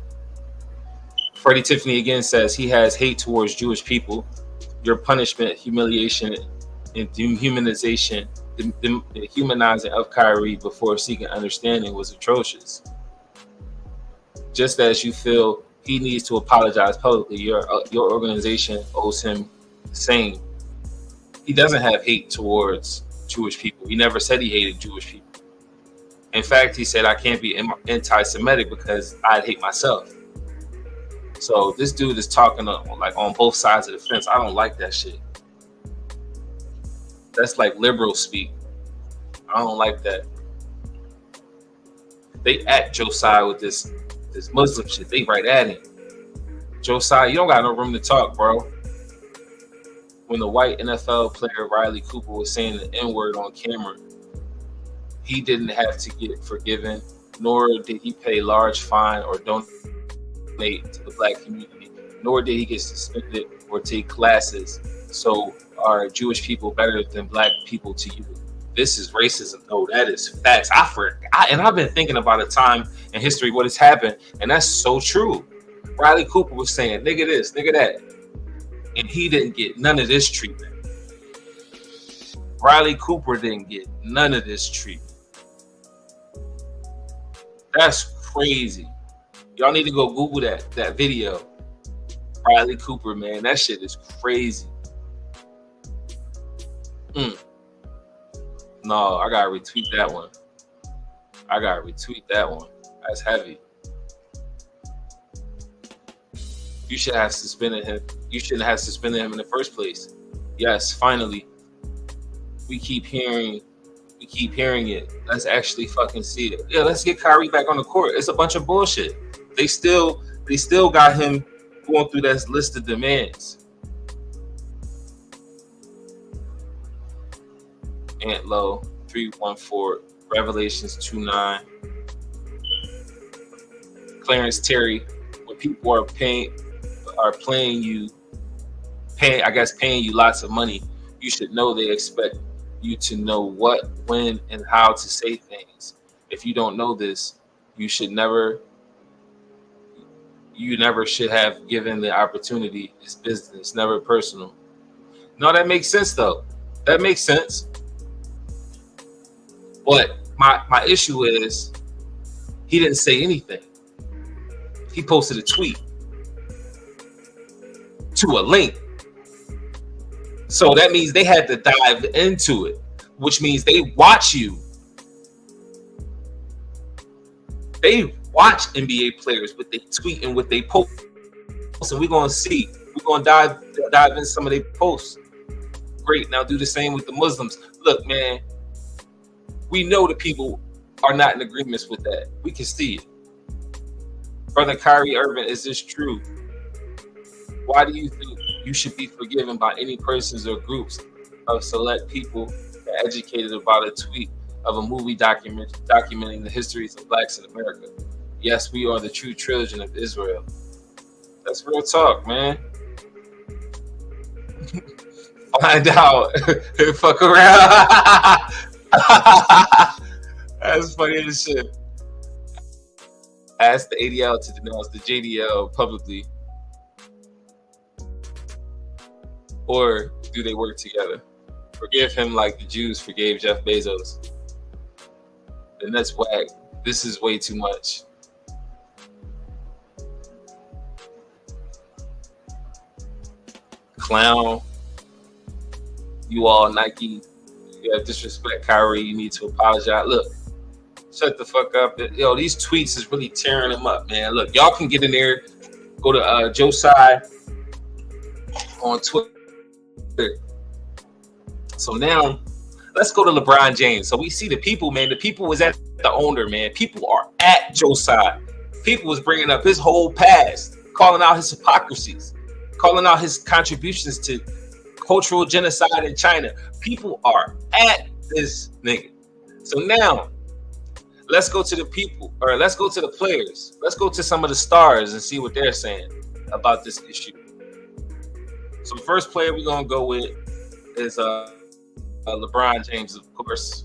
Freddie Tiffany again says he has hate towards Jewish people. Your punishment, humiliation, and dehumanization, the humanizing of Kyrie before seeking understanding was atrocious. Just as you feel he needs to apologize publicly, your organization owes him the same. He doesn't have hate towards Jewish people. He never said he hated Jewish people. In fact, he said, I can't be anti-Semitic because I'd hate myself. So this dude is talking on both sides of the fence. I don't like that shit. That's like liberal speak. I don't like that. They at Josiah with this Muslim shit. They right at him. Josiah, you don't got no room to talk, bro. When the white NFL player Riley Cooper was saying the N-word on camera, he didn't have to get forgiven, nor did he pay large fine or donate to the black community, nor did he get suspended or take classes. So are Jewish people better than black people to you? This is racism. No, that is facts. I've been thinking about a time in history what has happened, and that's so true. Riley Cooper was saying, nigga this, nigga that, and he didn't get none of this treatment. Riley Cooper didn't get none of this treatment. That's crazy. Y'all need to go Google that video. Riley Cooper, man, that shit is crazy. No, I gotta retweet that one. That's heavy. You should have suspended him. You shouldn't have suspended him in the first place. Yes, finally. We keep hearing it. Let's actually fucking see it. Yeah, let's get Kyrie back on the court. It's a bunch of bullshit. They still got him going through that list of demands. Ant Low 314, Revelations 2:9. Clarence Terry, when people are paying you lots of money, you should know they expect you to know what, when, and how to say things. If you don't know this, you never should have given the opportunity. It's business, never personal. No, that makes sense though. That makes sense. But my issue is he didn't say anything. He posted a tweet to a link So that means they had to dive into it, which means they watch you. They watch NBA players, what they tweet and what they post. And we're gonna see. We're gonna dive in some of their posts. Great. Now do the same with the Muslims. Look, man, we know the people are not in agreements with that. We can see it. Brother Kyrie Irving, is this true? Why do you think you should be forgiven by any persons or groups of select people that educated about a tweet of a movie documenting the histories of blacks in America? Yes, we are the true children of Israel. That's real talk, man. Find out. Fuck around. That's funny as shit. Ask the ADL to denounce the JDL publicly. Or do they work together? Forgive him like the Jews forgave Jeff Bezos. Then that's whack. This is way too much. Clown. You all Nike. You have disrespect Kyrie. You need to apologize. Look, shut the fuck up. Yo, these tweets is really tearing him up, man. Look, y'all can get in there. Go to Josiah on Twitter. So now, let's go to LeBron James. So we see the people, man. The people was at the owner, man. People are at Josiah. People was bringing up his whole past, calling out his hypocrisies, calling out his contributions to cultural genocide in China. People are at this nigga. So now, let's go to the people, or let's go to the players. Let's go to some of the stars and see what they're saying about this issue. So the first player we're gonna go with is LeBron James, of course.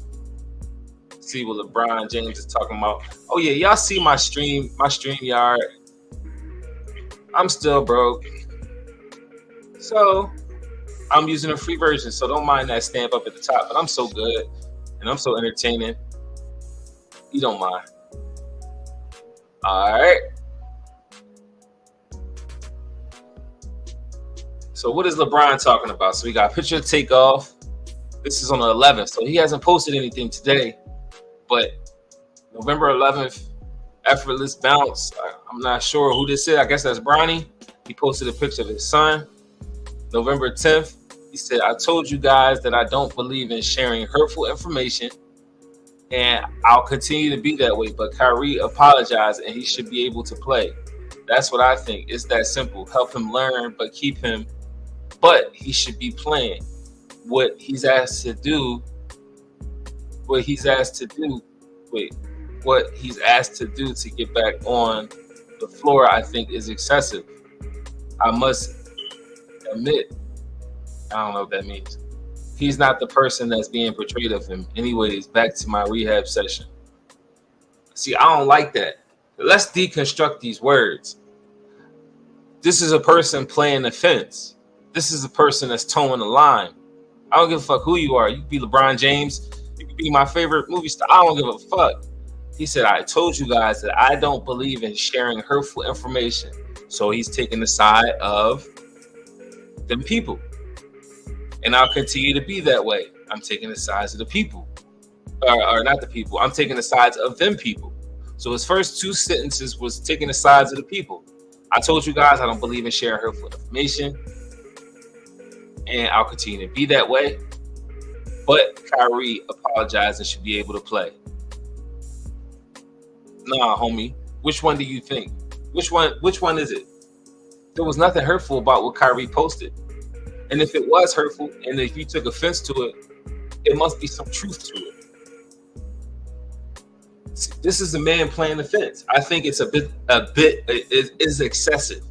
See what LeBron James is talking about. Oh yeah, y'all see my StreamYard. I'm still broke, so I'm using a free version. So don't mind that stamp up at the top. But I'm so good and I'm so entertaining. You don't mind. All right. So what is LeBron talking about? So we got a picture of takeoff. This is on the 11th. So he hasn't posted anything today. But November 11th, effortless bounce. I'm not sure who this is. I guess that's Bronny. He posted a picture of his son. November 10th, he said, I told you guys that I don't believe in sharing hurtful information. And I'll continue to be that way. But Kyrie apologized and he should be able to play. That's what I think. It's that simple. Help him learn, but keep him. But he should be playing. What he's asked to do. What he's asked to do to get back on the floor, I think, is excessive. I must admit, I don't know what that means. He's not the person that's being portrayed of him. Anyways, back to my rehab session. See, I don't like that. Let's deconstruct these words. This is a person playing the fence. This is a person that's towing the line. I don't give a fuck who you are. You could be LeBron James. You could be my favorite movie star. I don't give a fuck. He said, I told you guys that I don't believe in sharing hurtful information. So he's taking the side of them people. And I'll continue to be that way. I'm taking the sides of the people. Or not the people. I'm taking the sides of them people. So his first two sentences was taking the sides of the people. I told you guys I don't believe in sharing hurtful information. And I'll continue to be that way. But Kyrie apologized and should be able to play. Nah, homie. Which one do you think? Which one is it? There was nothing hurtful about what Kyrie posted. And if it was hurtful, and if you took offense to it, it must be some truth to it. See, this is a man playing the fence. I think it's it is excessive.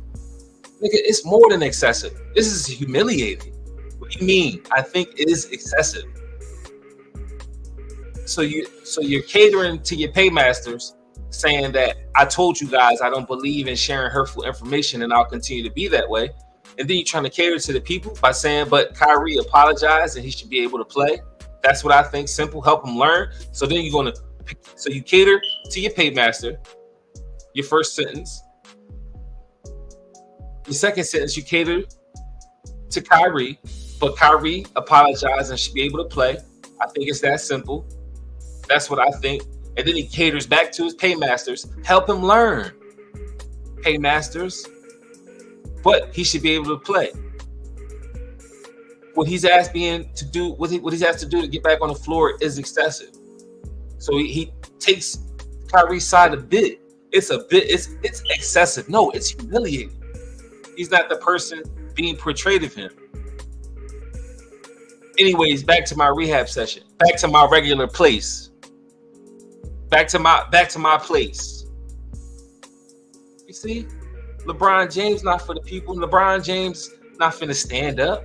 Nigga, it's more than excessive. This is humiliating. What do you mean? I think it is excessive. So you're catering to your paymasters, saying that I told you guys I don't believe in sharing hurtful information and I'll continue to be that way. And then you're trying to cater to the people by saying, but Kyrie apologized and he should be able to play. That's what I think. Simple, help him learn. So then you cater to your paymaster, your first sentence. Your second sentence, you cater to Kyrie But Kyrie apologized and should be able to play. I think it's that simple. That's what I think. And then he caters back to his paymasters. Help him learn. Paymasters. But he should be able to play. What he's asked to do to get back on the floor is excessive. So he takes Kyrie's side a bit. It's excessive. No, it's humiliating. He's not the person being portrayed of him. Anyways, back to my rehab session. Back to my regular place. Back to my place. You see? LeBron James not for the people. LeBron James not finna stand up.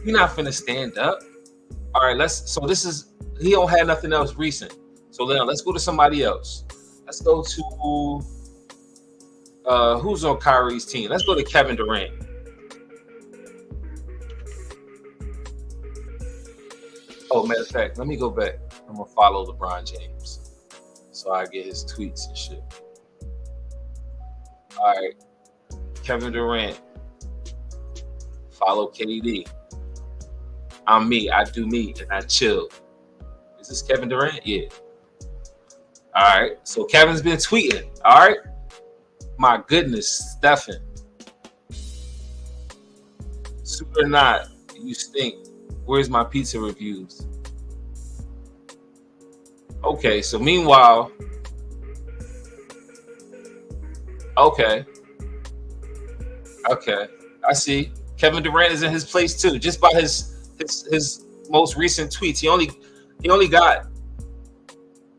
He not finna stand up. All right, he don't have nothing else recent. So now let's go to somebody else. Let's go to who's on Kyrie's team. Let's go to Kevin Durant. Oh, matter of fact, let me go back. I'm gonna follow LeBron James so I get his tweets and shit. All right, Kevin Durant. Follow KD. I'm me. I do me and I chill. Is this Kevin Durant? Yeah. All right. So Kevin's been tweeting. All right. My goodness, Stephen. Suit or not, you stink. Where's my pizza reviews? Okay. So meanwhile, okay. I see. Kevin Durant is in his place too, just by his most recent tweets. He only got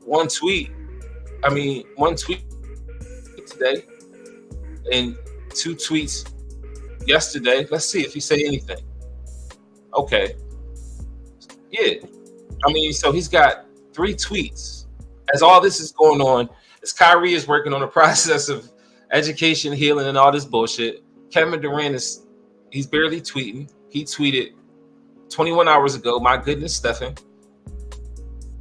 one tweet. One tweet today and 2 tweets yesterday. Let's see if he say anything. Okay. Yeah. So he's got 3 tweets. As all this is going on, as Kyrie is working on the process of education, healing, and all this bullshit, Kevin Durant he's barely tweeting. He tweeted 21 hours ago, my goodness, Stephen.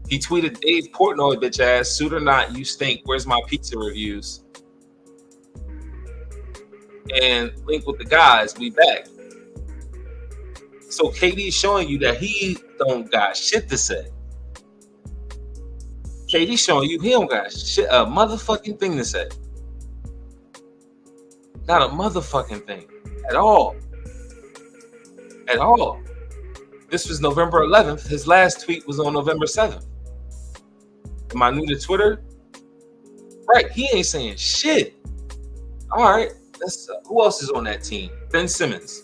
He tweeted Dave Portnoy, bitch ass, suit or not, you stink. Where's my pizza reviews? And link with the guys, we back. So KD's showing you that he don't got shit to say. KD's showing you he don't got shit, a motherfucking thing to say. Not a motherfucking thing. At all. At all. This was November 11th. His last tweet was on November 7th. Am I new to Twitter? Right, he ain't saying shit. All right, who else is on that team? Ben Simmons.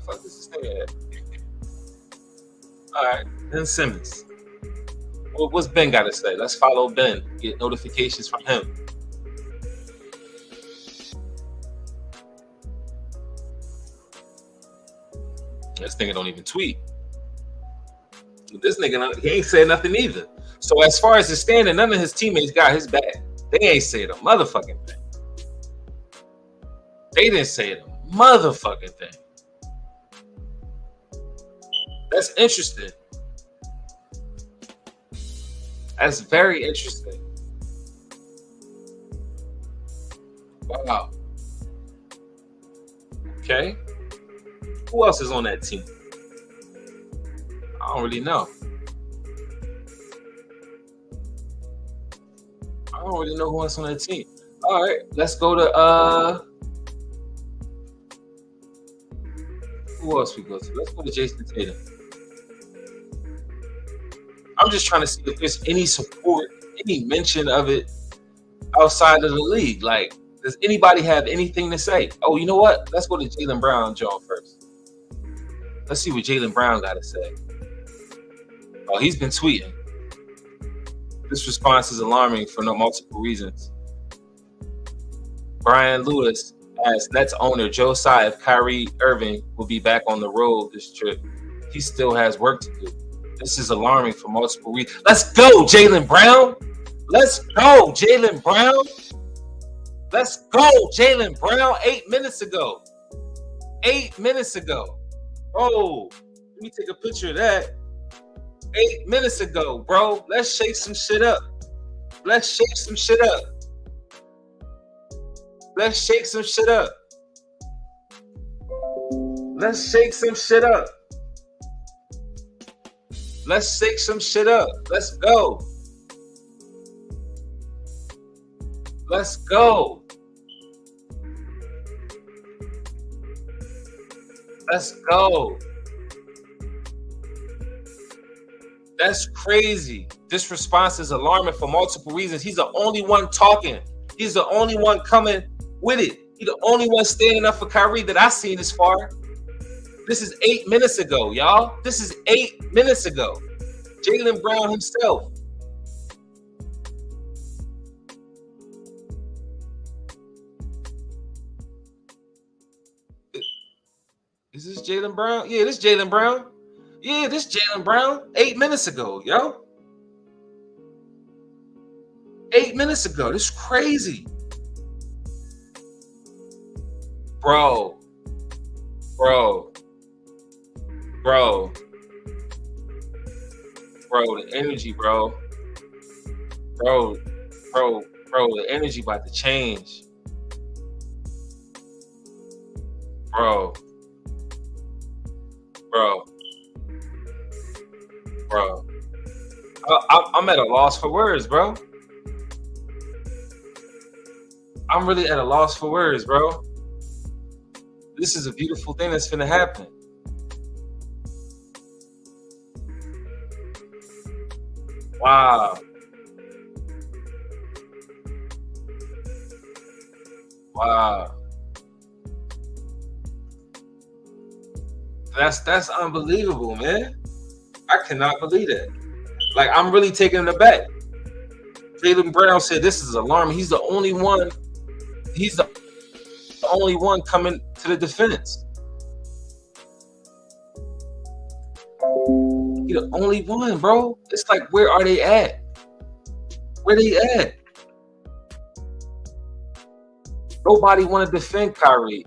Fuck is this thing at? All right, Ben Simmons. What's Ben got to say? Let's follow Ben. Get notifications from him. This nigga don't even tweet. This nigga, he ain't said nothing either. So as far as his standing, none of his teammates got his back. They ain't said a motherfucking thing. They didn't say a motherfucking thing. That's interesting. That's very interesting. Wow. Okay. Who else is on that team? I don't really know. I don't really know who else on that team. All right, let's go to who else we go to? Let's go to Jason Tatum. I'm just trying to see if there's any support, any mention of it outside of the league. Like, does anybody have anything to say? Oh, you know what? Let's go to Jaylen Brown, John, first. Let's see what Jaylen Brown got to say. Oh, he's been tweeting. This response is alarming for multiple reasons. Brian Lewis asked Nets owner Joe Tsai if Kyrie Irving will be back on the road this trip. He still has work to do. This is alarming for multiple reasons. Let's go, Jaylen Brown. Let's go, Jaylen Brown. Let's go, Jaylen Brown. 8 minutes ago. 8 minutes ago. Oh, let me take a picture of that. 8 minutes ago, bro. Let's shake some shit up. Let's shake some shit up. Let's shake some shit up. Let's shake some shit up. Let's shake some shit up. Let's go. Let's go. Let's go. That's crazy. This response is alarming for multiple reasons. He's the only one talking. He's the only one coming with it. He's the only one standing up for Kyrie that I've seen this far. This is 8 minutes ago, y'all. This is 8 minutes ago. Jaylen Brown himself. Is this Jaylen Brown? Yeah, this Jaylen Brown. Yeah, this Jaylen Brown. 8 minutes ago, yo. 8 minutes ago. This is crazy. Bro. Bro. Bro. Bro, the energy, bro. Bro, the energy about to change. Bro. I'm at a loss for words, bro. I'm really at a loss for words, bro. This is a beautiful thing that's finna happen. Wow. Wow. That's unbelievable, man. I cannot believe that. Like, I'm really taken aback. Jaylen Brown said this is alarming. He's the only one. He's the only one coming to the defense. He's the only one, bro. It's like, where are they at? Where they at? Nobody want to defend Kyrie.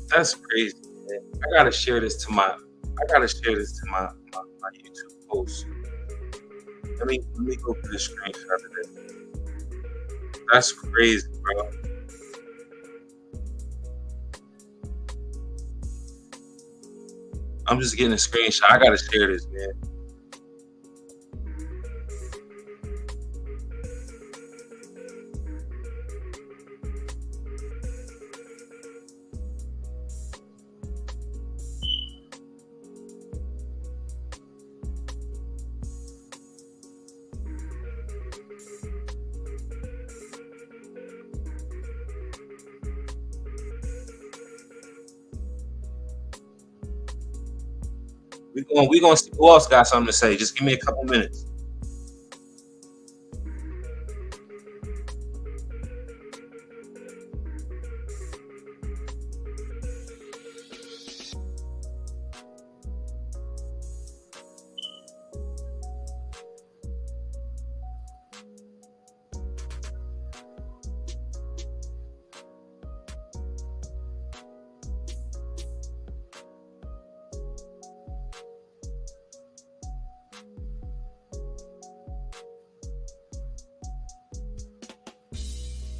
That's crazy, man. I gotta share this to my YouTube post. Let me go to the screenshot of this. That's crazy, bro. I'm just getting a screenshot. I gotta share this, man. We're gonna see who else got something to say. Just give me a couple minutes.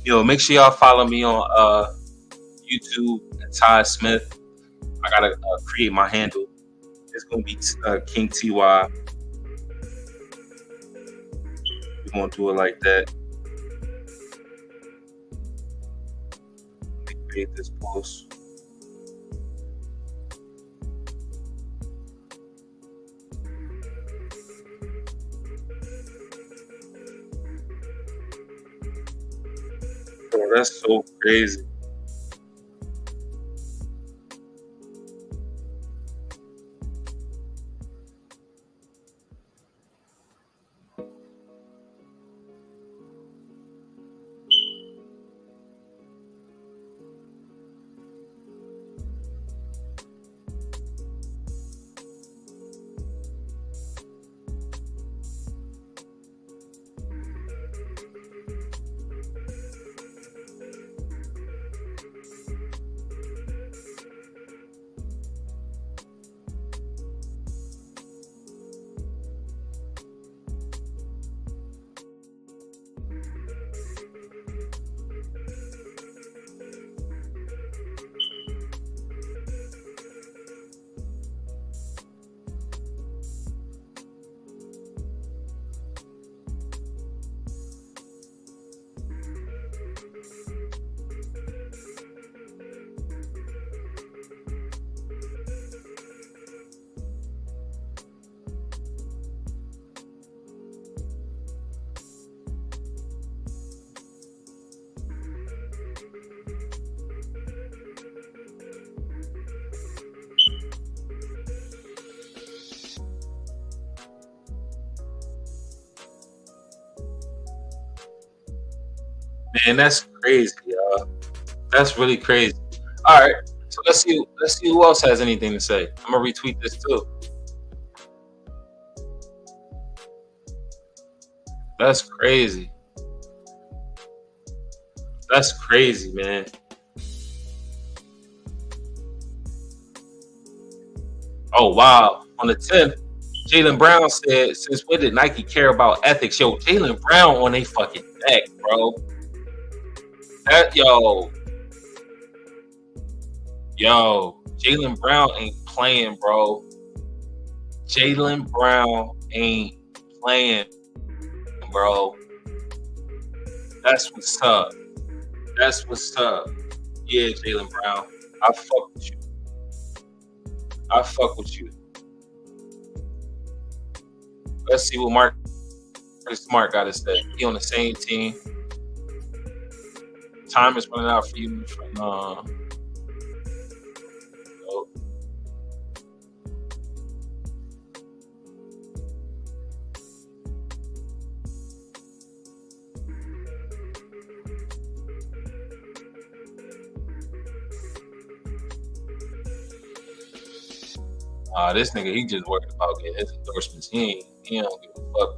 Yo, make sure y'all follow me on YouTube at Ty Smith. I gotta create my handle. It's gonna be King TY. We're gonna do it like that. Let me create this post. Oh, that's so crazy. Man, that's crazy, y'all. That's really crazy. All right, so let's see who else has anything to say. I'm gonna retweet this too. That's crazy. That's crazy, man. Oh wow! On the 10th, Jaylen Brown said, "Since when did Nike care about ethics?" Yo, Jaylen Brown on a fucking neck, bro. Yo, Jaylen Brown ain't playing, bro. Jaylen Brown ain't playing, bro. That's what's up. That's what's up. Yeah, Jaylen Brown. I fuck with you. I fuck with you. Let's see what Marcus Smart got to say. He on the same team. Time is running out for you. Oh. This nigga, he just worried about getting his endorsements. He don't give a fuck.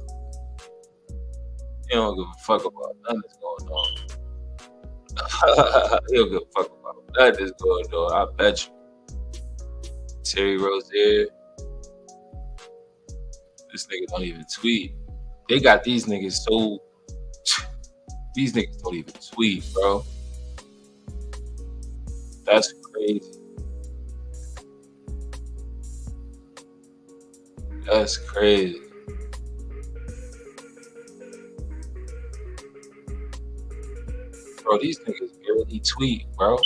He don't give a fuck about nothing that's going on. He don't give a fuck about nothing that's going on. I bet you. Terry Rozier. This nigga don't even tweet. They got these niggas so. These niggas don't even tweet, bro. That's crazy. That's crazy. Bro, these niggas barely tweet, bro.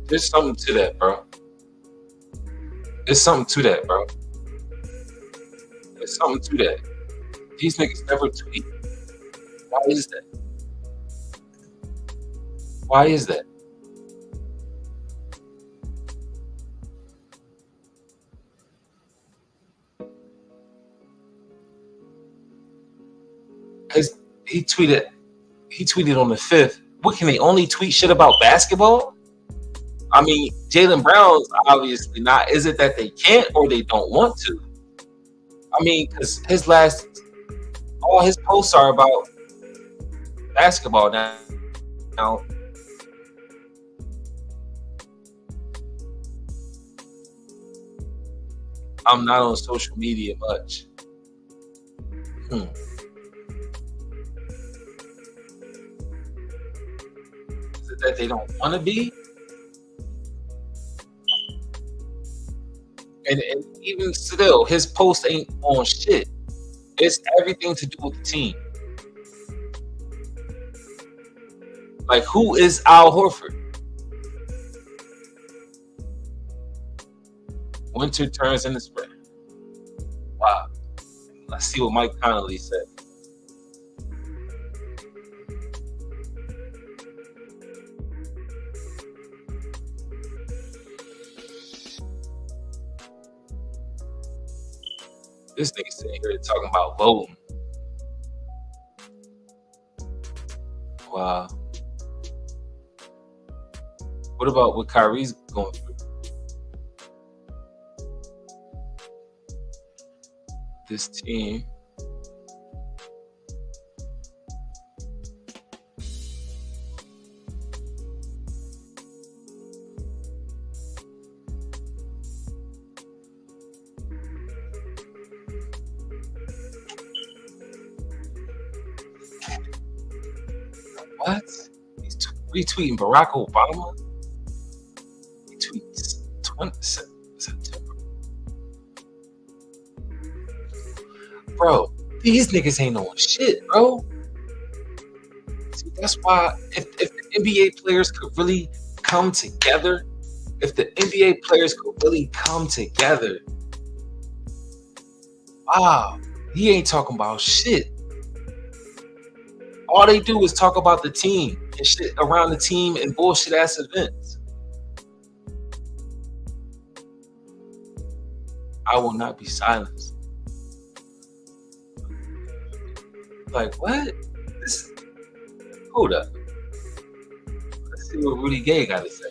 There's something to that, bro. There's something to that, bro. There's something to that. These niggas never tweet. Why is that? Why is that? He tweeted on the 5th. What, can they only tweet shit about basketball? I mean, Jaylen Brown's obviously not. Is it that they can't or they don't want to? I mean, because all his posts are about basketball now. I'm not on social media much. That they don't want to be, and even still, his post ain't on shit. It's everything to do with the team. Like, who is Al Horford? Winter turns into spring. Wow. Let's see what Mike Connolly said. This nigga sitting here talking about voting. Wow. What about what Kyrie's going through? This team. What? He's retweeting Barack Obama? He tweets 20 September. Bro, these niggas ain't on shit, bro. See, that's why if the NBA players could really come together, wow, he ain't talking about shit. all they do is talk about the team and shit around the team and bullshit ass events. I will not be silenced. Like, what? Hold up. Let's see what Rudy Gay got to say.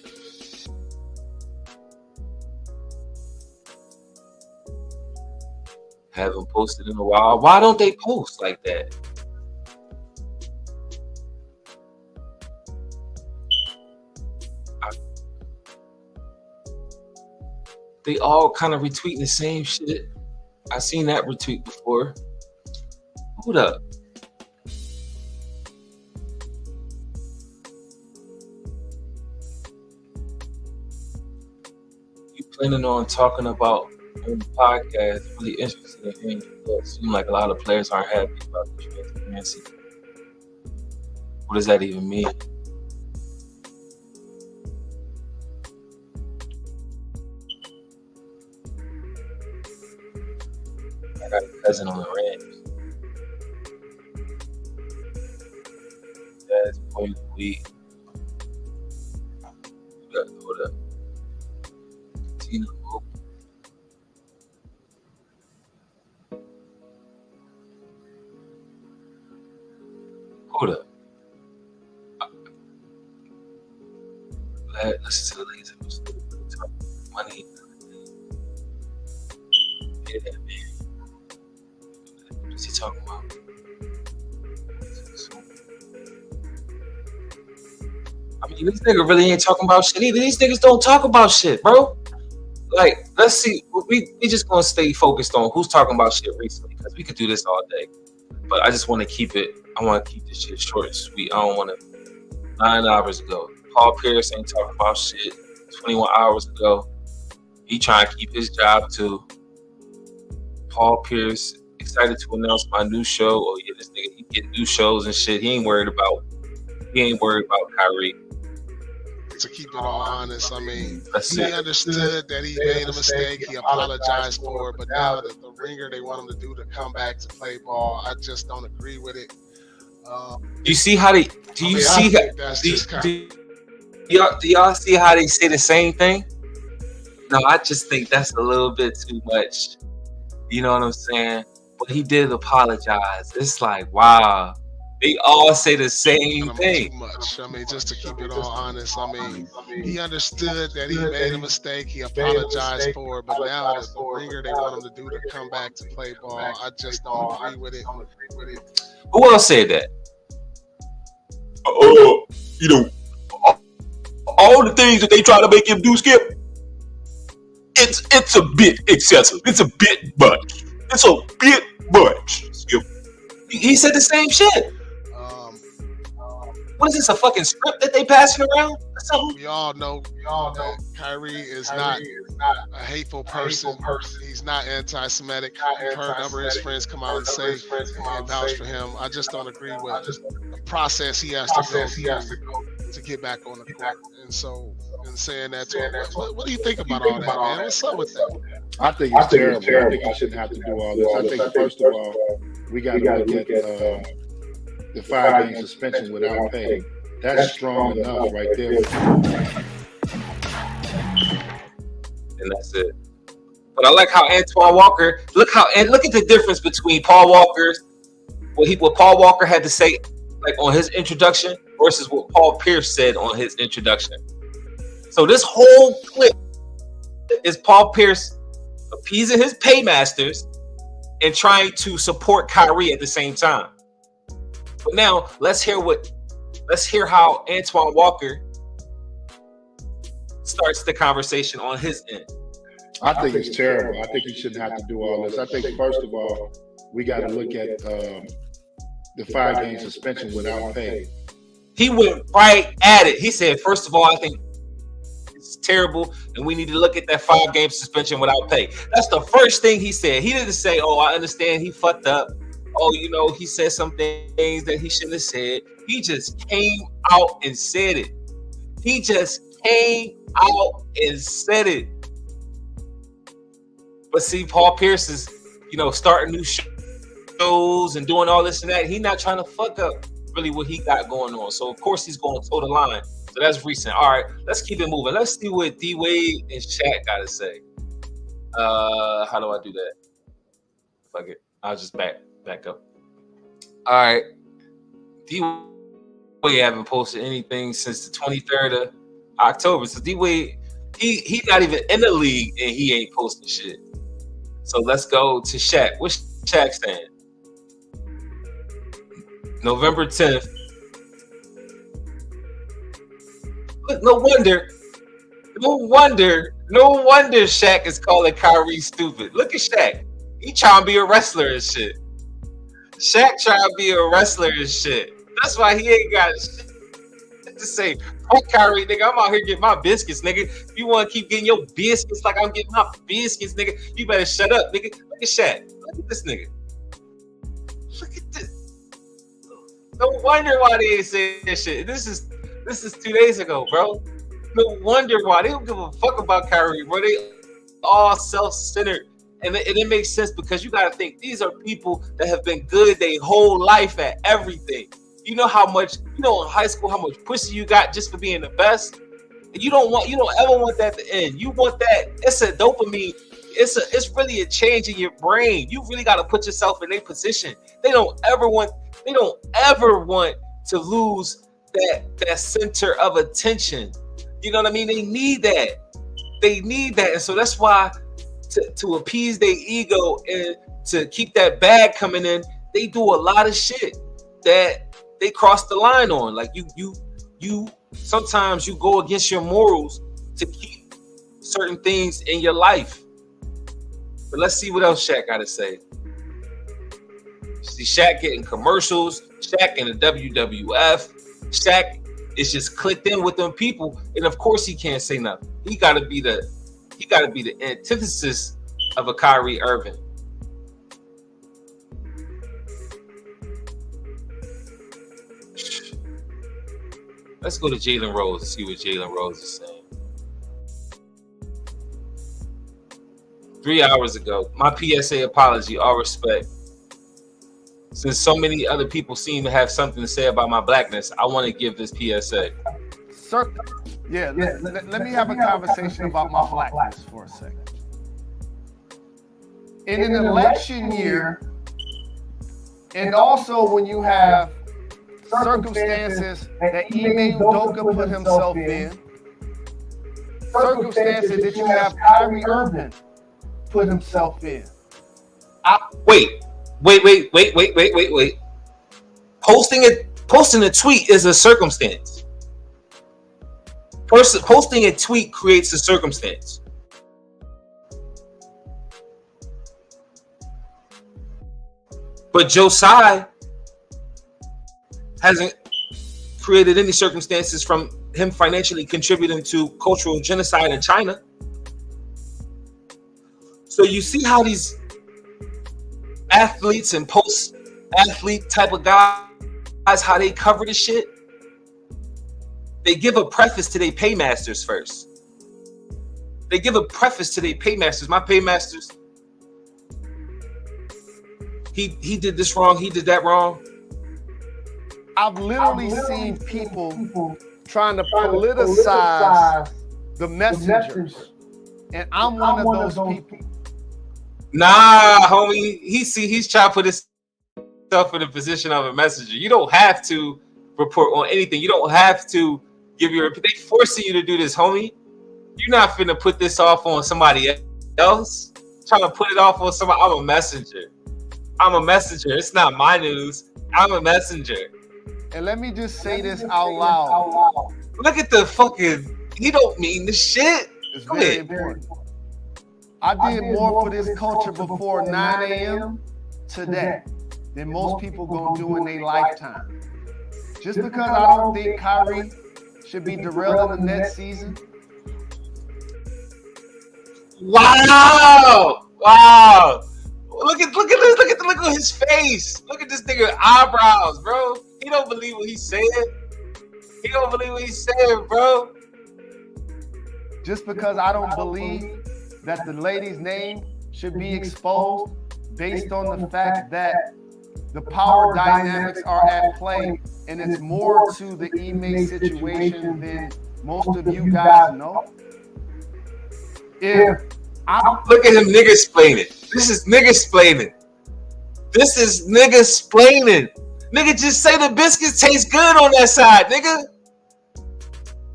Haven't posted in a while. Why don't they post like that? They all kind of retweeting the same shit. I seen that retweet before. Hold up. You planning on talking about on the podcast? Really interested in hearing your thoughts. Seem like a lot of players aren't happy about the transparency. What does that even mean? I got a cousin on the ranch. Dad's point of the week. Hold up. Tina Moe. Hold up. Listen to the ladies talk money. Yeah, man. What's he talking about? I mean, this nigga really ain't talking about shit either. These niggas don't talk about shit, bro. Like, let's see. We just gonna stay focused on who's talking about shit recently, because we could do this all day. But I just want to keep it. I want to keep this shit short and sweet. I don't want to. 9 hours ago, Paul Pierce ain't talking about shit. 21 hours ago, he trying to keep his job too. Paul Pierce excited to announce my new show. Oh yeah, this nigga he getting new shows and shit. He ain't worried about Kyrie. To keep it all honest, I mean, That's he it. understood that he made a mistake. He apologized for it, but now that the ringer they want him to do to come back to play ball, I just don't agree with it. Do you see how they? Do you see how? Do y'all see how they say the same thing? No, I just think that's a little bit too much. You know what I'm saying? But he did apologize. It's like, wow. They all say the same thing. Too much. I mean, just to keep it all honest, I mean, he understood that he made a mistake. He apologized for it, but now the ringer they want him to do to come back to play ball, I just don't agree with it. Who else said that? You know, all the things that they try to make him do, Skip, it's a bit excessive. It's a bit much. It's a bit much, Skip. He said the same shit. What is this, a fucking script that they passing around or something? We all know Kyrie is not a hateful person. He's not anti-Semitic. We've heard a number of his friends come out and say and vouch for him. I just don't agree with the process he has to go through to get back on the court. And so, in saying that to him, what do you think about all that, man? What's up with that? I think it's terrible. I think he shouldn't have to do all this. I think, first of all, we got to look at the 5-game suspension without pay. That's strong enough right there. And that's it. But I like how Antoine Walker, look at the difference between Paul Walker's, what Paul Walker had to say like on his introduction versus what Paul Pierce said on his introduction. So this whole clip is Paul Pierce appeasing his paymasters and trying to support Kyrie at the same time. But now let's hear how Antoine Walker starts the conversation on his end. I think it's terrible. I think he shouldn't have to do all this. I think, first of all, we got to look at the 5-game suspension without pay. He went right at it. He said, first of all, I think it's terrible, and we need to look at that 5-game suspension without pay. That's the first thing he said. He didn't say, oh, I understand he fucked up. Oh, you know, he said some things that he shouldn't have said. He just came out and said it. He just came out and said it. But see, Paul Pierce is, starting new shows and doing all this and that. He's not trying to fuck up really what he got going on. So of course he's going to toe the line. So that's recent. All right, let's keep it moving. Let's see what D Wade and Shaq got to say. How do I do that? Fuck it. I'll just back up. All right. D Wade haven't posted anything since the 23rd of October. So D Wade, he not even in the league and he ain't posting shit. So let's go to Shaq. What's Shaq saying? November 10th. Look, no wonder Shaq is calling Kyrie stupid. Look at Shaq. He trying to be a wrestler and shit. Shaq trying to be a wrestler and shit. That's why he ain't got shit to say. Fuck Kyrie, nigga. I'm out here getting my biscuits, nigga. If you want to keep getting your biscuits like I'm getting my biscuits, nigga, you better shut up, nigga. Look at Shaq. Look at this nigga. Look at this. No wonder why they ain't saying this shit. This is 2 days ago, bro. No wonder why they don't give a fuck about Kyrie, bro. They all self-centered. And it makes sense because you got to think these are people that have been good their whole life at everything. You know how much, in high school, how much pussy you got just for being the best. And you don't ever want that to end. You want that. It's a dopamine. It's really a change in your brain. You really got to put yourself in their position. They don't ever want to lose that center of attention. You know what I mean? They need that. And so that's why to appease their ego and to keep that bag coming in, they do a lot of shit that they cross the line on. Like you sometimes you go against your morals to keep certain things in your life. But let's see what else Shaq got to say. See Shaq getting commercials, Shaq in the WWF. Shaq is just clicked in with them people, and of course he can't say nothing. He got to be the antithesis of a Kyrie Irving. Let's go to Jalen Rose and see what Jalen Rose is saying. 3 hours ago, my PSA apology, all respect. Since so many other people seem to have something to say about my blackness, I want to give this PSA. Sir, let me have a conversation about my blackness for a second. In an election year, and also when you have circumstances that Ime Udoka put himself in, circumstances that you have Kyrie Irving put himself in. Wait. Posting a tweet is a circumstance. Posting a tweet creates a circumstance. But Josiah hasn't created any circumstances from him financially contributing to cultural genocide in China. So you see how these athletes and post-athlete type of guys, how they cover this shit? They give a preface to their paymasters first. They give a preface to their paymasters. My paymasters, he did this wrong, he did that wrong. I've literally seen people trying to politicize the messengers, and I'm one of those people. Nah, homie, he's trying to put himself in the position of a messenger. You don't have to report on anything. You don't have to give your. They forcing you to do this, homie. You're not finna put this off on somebody else. Trying to put it off on somebody. I'm a messenger. It's not my news. I'm a messenger. And let me just say this out loud. Look at the fucking. He don't mean the shit. It's very important. I did more for this culture before 9 a.m. today than most people gonna do in their lifetime. Just because I don't think Kyrie should be derailed in the next season. Wow! Look at his face. Look at this nigga eyebrows, bro. He don't believe what he's saying. Bro. Just because I don't believe that the lady's name should be exposed based on the fact that The power dynamics are at play, and it's more to the Ime situation than most of you guys know. If I'm Look at him nigga explaining. This is nigga explaining. This is nigga explaining. Nigga, just say the biscuits taste good on that side, nigga.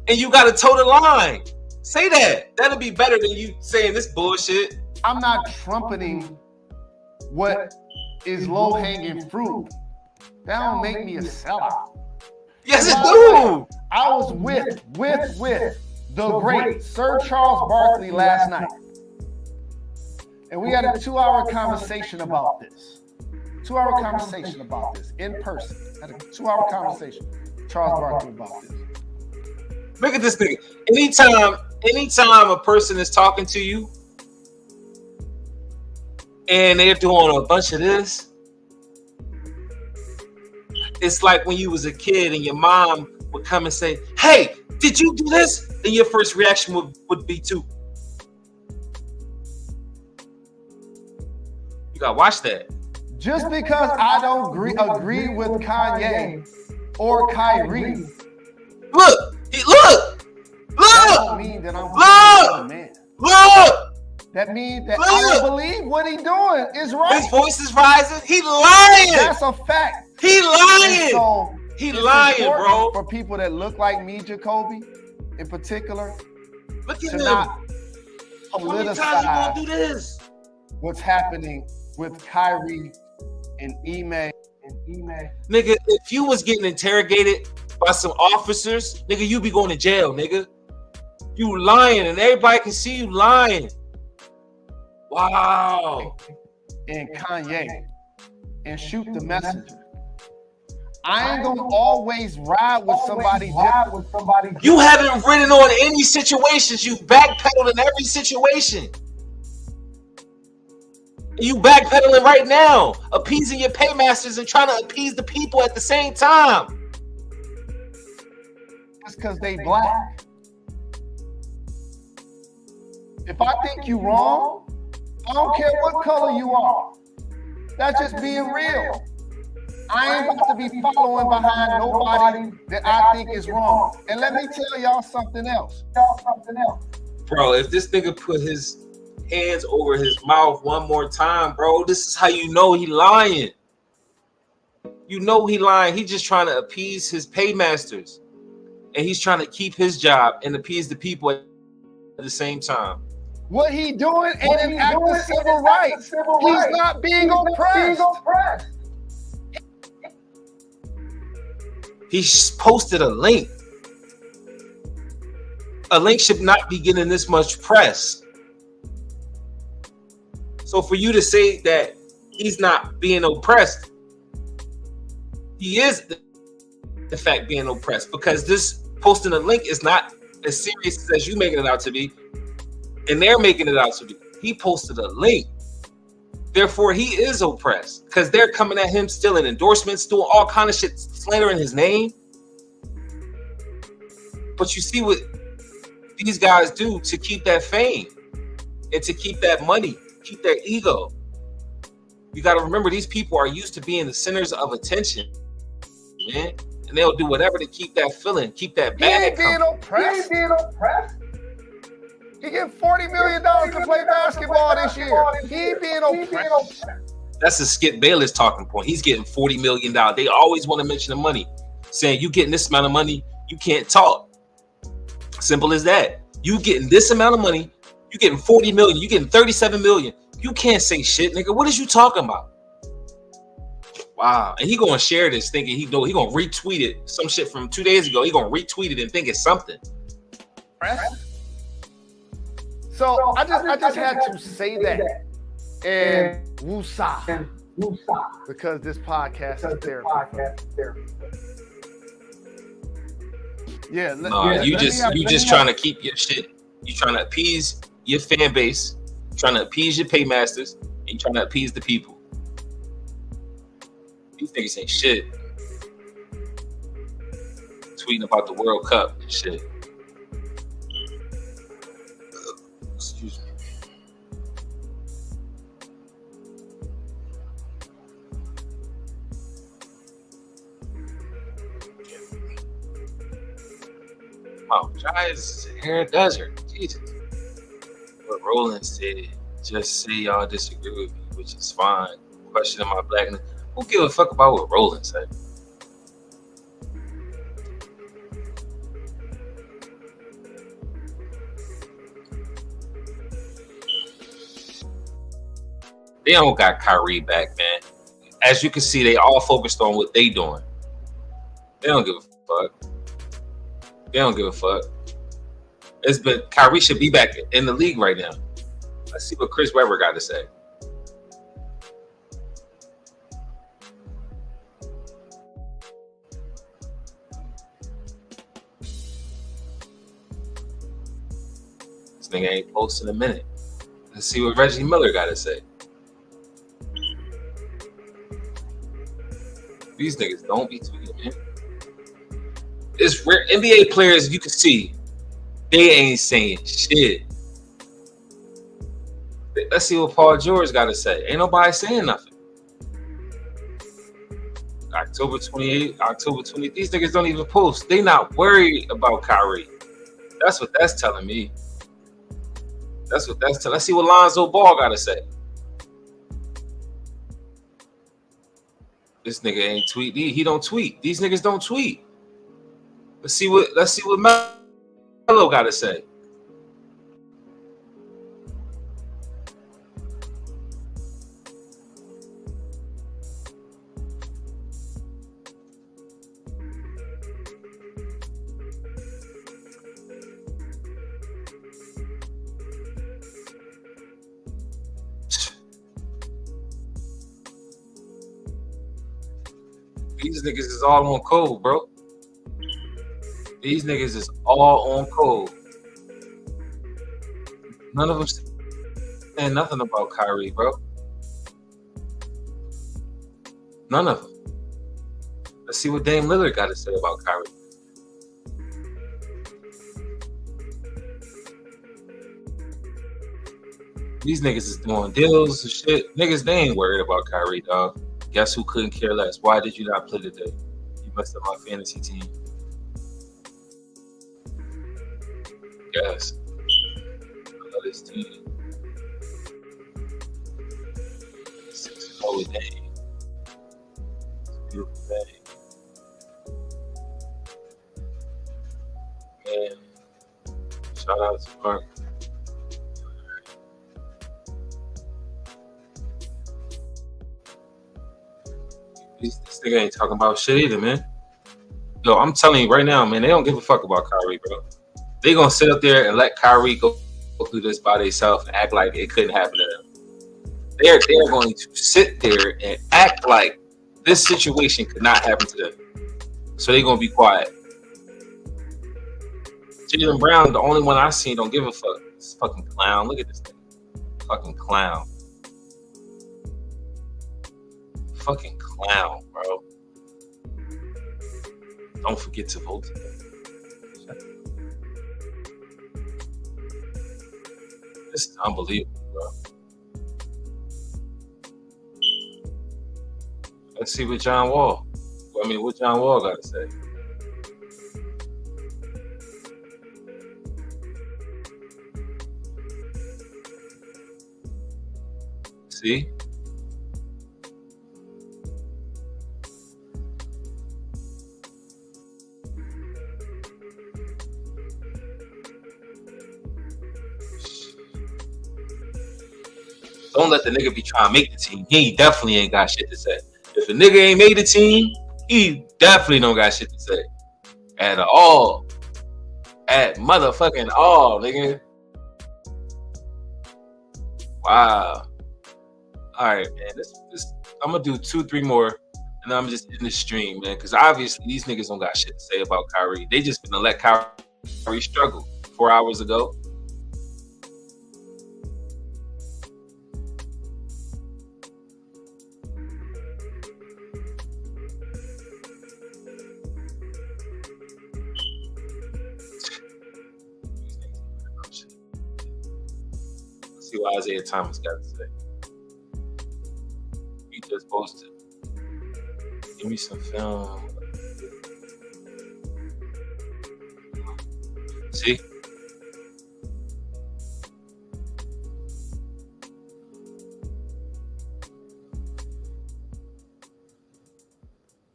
And you gotta toe the line. Say that. That'll be better than you saying this bullshit. I'm not trumpeting what is low-hanging fruit. That don't make me a sellout. Yes, it do. I was with the great Sir Charles Barkley last night. And we had a 2-hour conversation about this. 2-hour conversation about this in person. Had a 2-hour conversation with Charles Barkley about this. Look at this nigga. Anytime a person is talking to you and they're doing a bunch of this, it's like when you was a kid and your mom would come and say, "Hey, did you do this?" And your first reaction would be to, you gotta watch that. Just because I don't agree with Kanye or Kyrie, Look, that don't mean that I'm a man. look. That means that I don't believe what he's doing is right. His voice is rising. He lying. That's a fact. He lying. So He it's lying, important bro. for people that look like me, Jacoby, in particular, Look at to him. not How many times you gonna do politicize this? what's happening with Kyrie and Ime. Nigga, if you was getting interrogated by some officers, nigga, you be going to jail, nigga. You lying, and everybody can see you lying. Wow. And Kanye and shoot the messenger. I ain't gonna always ride with somebody. You haven't ridden on any situations. You backpedaled in every situation. You backpedaling right now, appeasing your paymasters and trying to appease the people at the same time. That's because they black. If I think you wrong, I don't care what color you are. That's just being real. I ain't about to be following behind nobody that I think is wrong. And let me tell y'all something else. Bro, if this nigga put his hands over his mouth one more time, bro, this is how you know he lying. You know he lying. He just trying to appease his paymasters. And he's trying to keep his job and appease the people at the same time. What he doing ain't an act of civil rights. He's not being oppressed. He posted a link. A link should not be getting this much press. So for you to say that he's not being oppressed, he is in fact being oppressed, because this posting a link is not as serious as you making it out to be, and they're making it out to be. He posted a link. Therefore, he is oppressed because they're coming at him, stealing endorsements, doing all kind of shit, slandering his name. But you see what these guys do to keep that fame and to keep that money, keep their ego. You got to remember, these people are used to being the centers of attention, man. And they'll do whatever to keep that feeling, keep that bag. He ain't being oppressed. He get $40 million to play basketball this year. He ain't being oppressed. That's a Skip Bayless talking point. He's getting $40 million. They always want to mention the money, saying you getting this amount of money, you can't talk. Simple as that. You getting this amount of money, you getting 40 million, you getting 37 million. You can't say shit, nigga. What is you talking about? Wow. And he gonna share this thinking he gonna retweet it. Some shit from 2 days ago. He gonna retweet it and think it's something. So I just had to say that. And woosah. Because this podcast is therapy. Yeah, you just trying to keep your shit. You trying to appease your fan base, trying to appease your paymasters, and you trying to appease the people. These niggas ain't shit. Tweeting about the World Cup and shit. Excuse me. Come on, dry as hair desert. Jesus. What Roland said, just say y'all disagree with me, which is fine. Questioning my blackness. Who give a fuck about what Roland said? They don't got Kyrie back, man. As you can see, they all focused on what they doing. They don't give a fuck. They don't give a fuck. It's been Kyrie should be back in the league right now. Let's see what Chris Webber got to say. This nigga ain't posting a minute. Let's see what Reggie Miller got to say. These niggas don't be tweeting, man. It's rare. NBA players, you can see, they ain't saying shit. Let's see what Paul George got to say. Ain't nobody saying nothing. October 28th, October 20th. These niggas don't even post. They not worried about Kyrie. That's what that's telling me. That's what that's telling. Let's see what Lonzo Ball got to say. This nigga ain't tweet. He don't tweet. These niggas don't tweet. Let's see what Melo got to say. These niggas is all on code, bro. These niggas is all on code. None of them saying nothing about Kyrie, bro. None of them. Let's see what Dame Lillard got to say about Kyrie. These niggas is doing deals and shit. Niggas, they ain't worried about Kyrie, dog. Guess who couldn't care less? Why did you not play today? You messed up my fantasy team. Yes. I love this team. 6-0 day. It's a beautiful day. Man. Shout out to Mark. This nigga ain't talking about shit either, man. Yo, I'm telling you right now, man, they don't give a fuck about Kyrie, bro. They gonna sit up there and let Kyrie go through this by themselves and act like it couldn't happen to them. They're going to sit there and act like this situation could not happen to them. So they're gonna be quiet. Jaylen Brown, the only one I seen, don't give a fuck. This fucking clown. Look at this thing. Fucking clown. Fucking clown, bro. Don't forget to vote today. This is unbelievable, bro. Let's see what John Wall. What John Wall got to say. See? Don't let the nigga be trying to make the team. He definitely ain't got shit to say. If a nigga ain't made the team, he definitely don't got shit to say. At all. At motherfucking all, nigga. Wow. All right, man. I'm going to do 2-3 more, and then I'm just in the stream, man, because obviously these niggas don't got shit to say about Kyrie. They just gonna let Kyrie struggle 4 hours ago. See what Isaiah Thomas got to say. He just posted. Give me some film. See?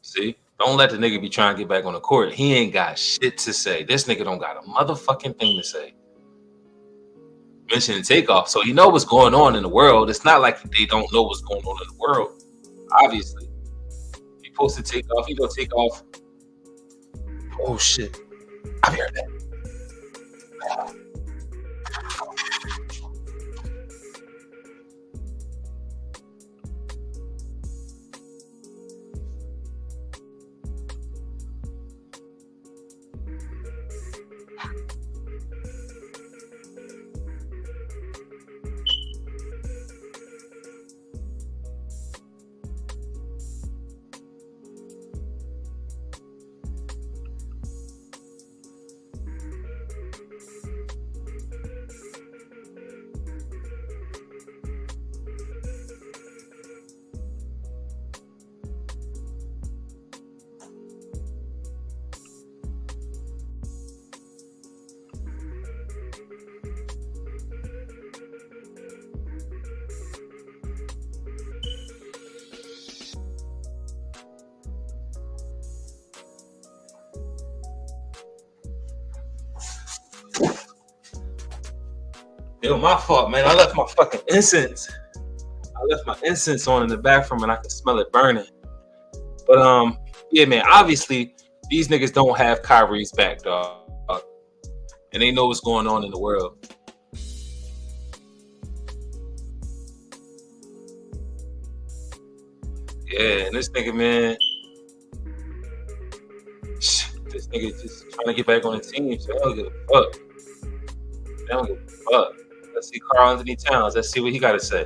See? Don't let the nigga be trying to get back on the court. He ain't got shit to say. This nigga don't got a motherfucking thing to say. Mention Takeoff. So you know what's going on in the world. It's not like they don't know what's going on in the world. Obviously. He posted Takeoff. He gonna take off. Oh shit. I heard that. Yo, my fault, man. I left my fucking incense. I left my incense on in the bathroom and I can smell it burning. But yeah, man, obviously these niggas don't have Kyrie's back, dog. And they know what's going on in the world. Yeah, and this nigga, man, this nigga just trying to get back on the team, so I don't give a fuck. I don't give a fuck. Let's see Karl Anthony Towns. Let's see what he got to say.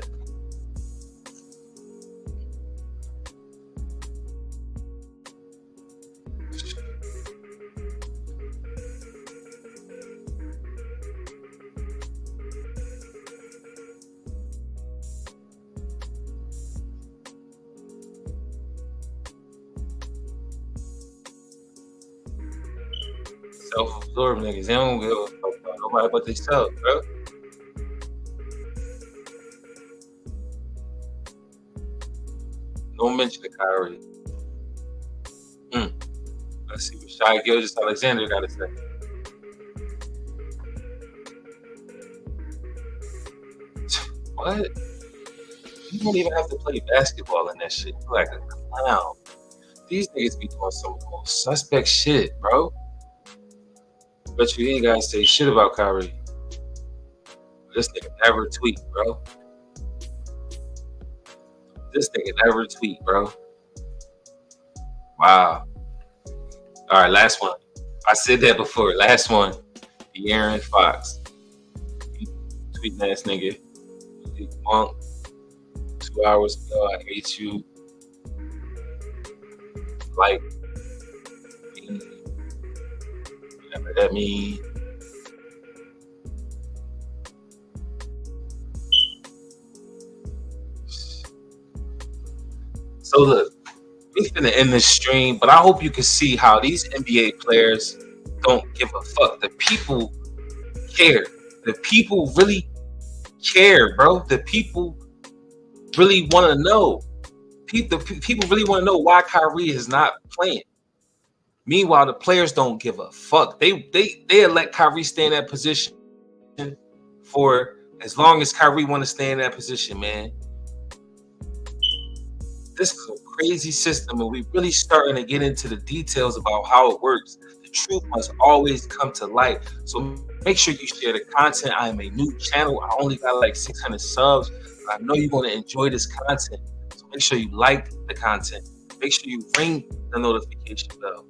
Self-absorbed niggas. They don't give a fuck about nobody but themselves, bro. No mention of Kyrie. Let's see what Shai Gilgeous-Alexander got to say. What? You don't even have to play basketball in that shit. You're like a clown. These niggas be doing some of the most suspect shit, bro. Bet you ain't gotta say shit about Kyrie. This nigga never tweet, bro. This nigga never tweet, bro. Wow. All right, last one. I said that before. Last one. De'Aaron Fox. Tweeting ass nigga. Monk. 2 hours ago, I hate you. Like, whatever that means. So look, we finna end this stream, but I hope you can see how these NBA players don't give a fuck. The people care. The people really care, bro. The people really want to know. People really want to know why Kyrie is not playing. Meanwhile, the players don't give a fuck. They let Kyrie stay in that position for as long as Kyrie want to stay in that position, man. This is a crazy system, and we really starting to get into the details about how it works. The truth must always come to light. So make sure you share the content. I am a new channel. I only got like 600 subs. But I know you're going to enjoy this content. So make sure you like the content. Make sure you ring the notification bell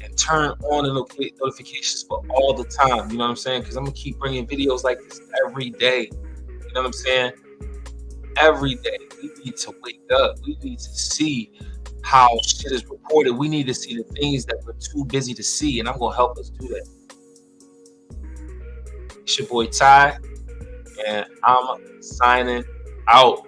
and turn on the notifications for all the time. You know what I'm saying? Because I'm going to keep bringing videos like this every day. You know what I'm saying? Every day. We need to wake up. We need to see how shit is reported. We need to see the things that we're too busy to see, and I'm going to help us do that. It's your boy Ty, and I'm signing out.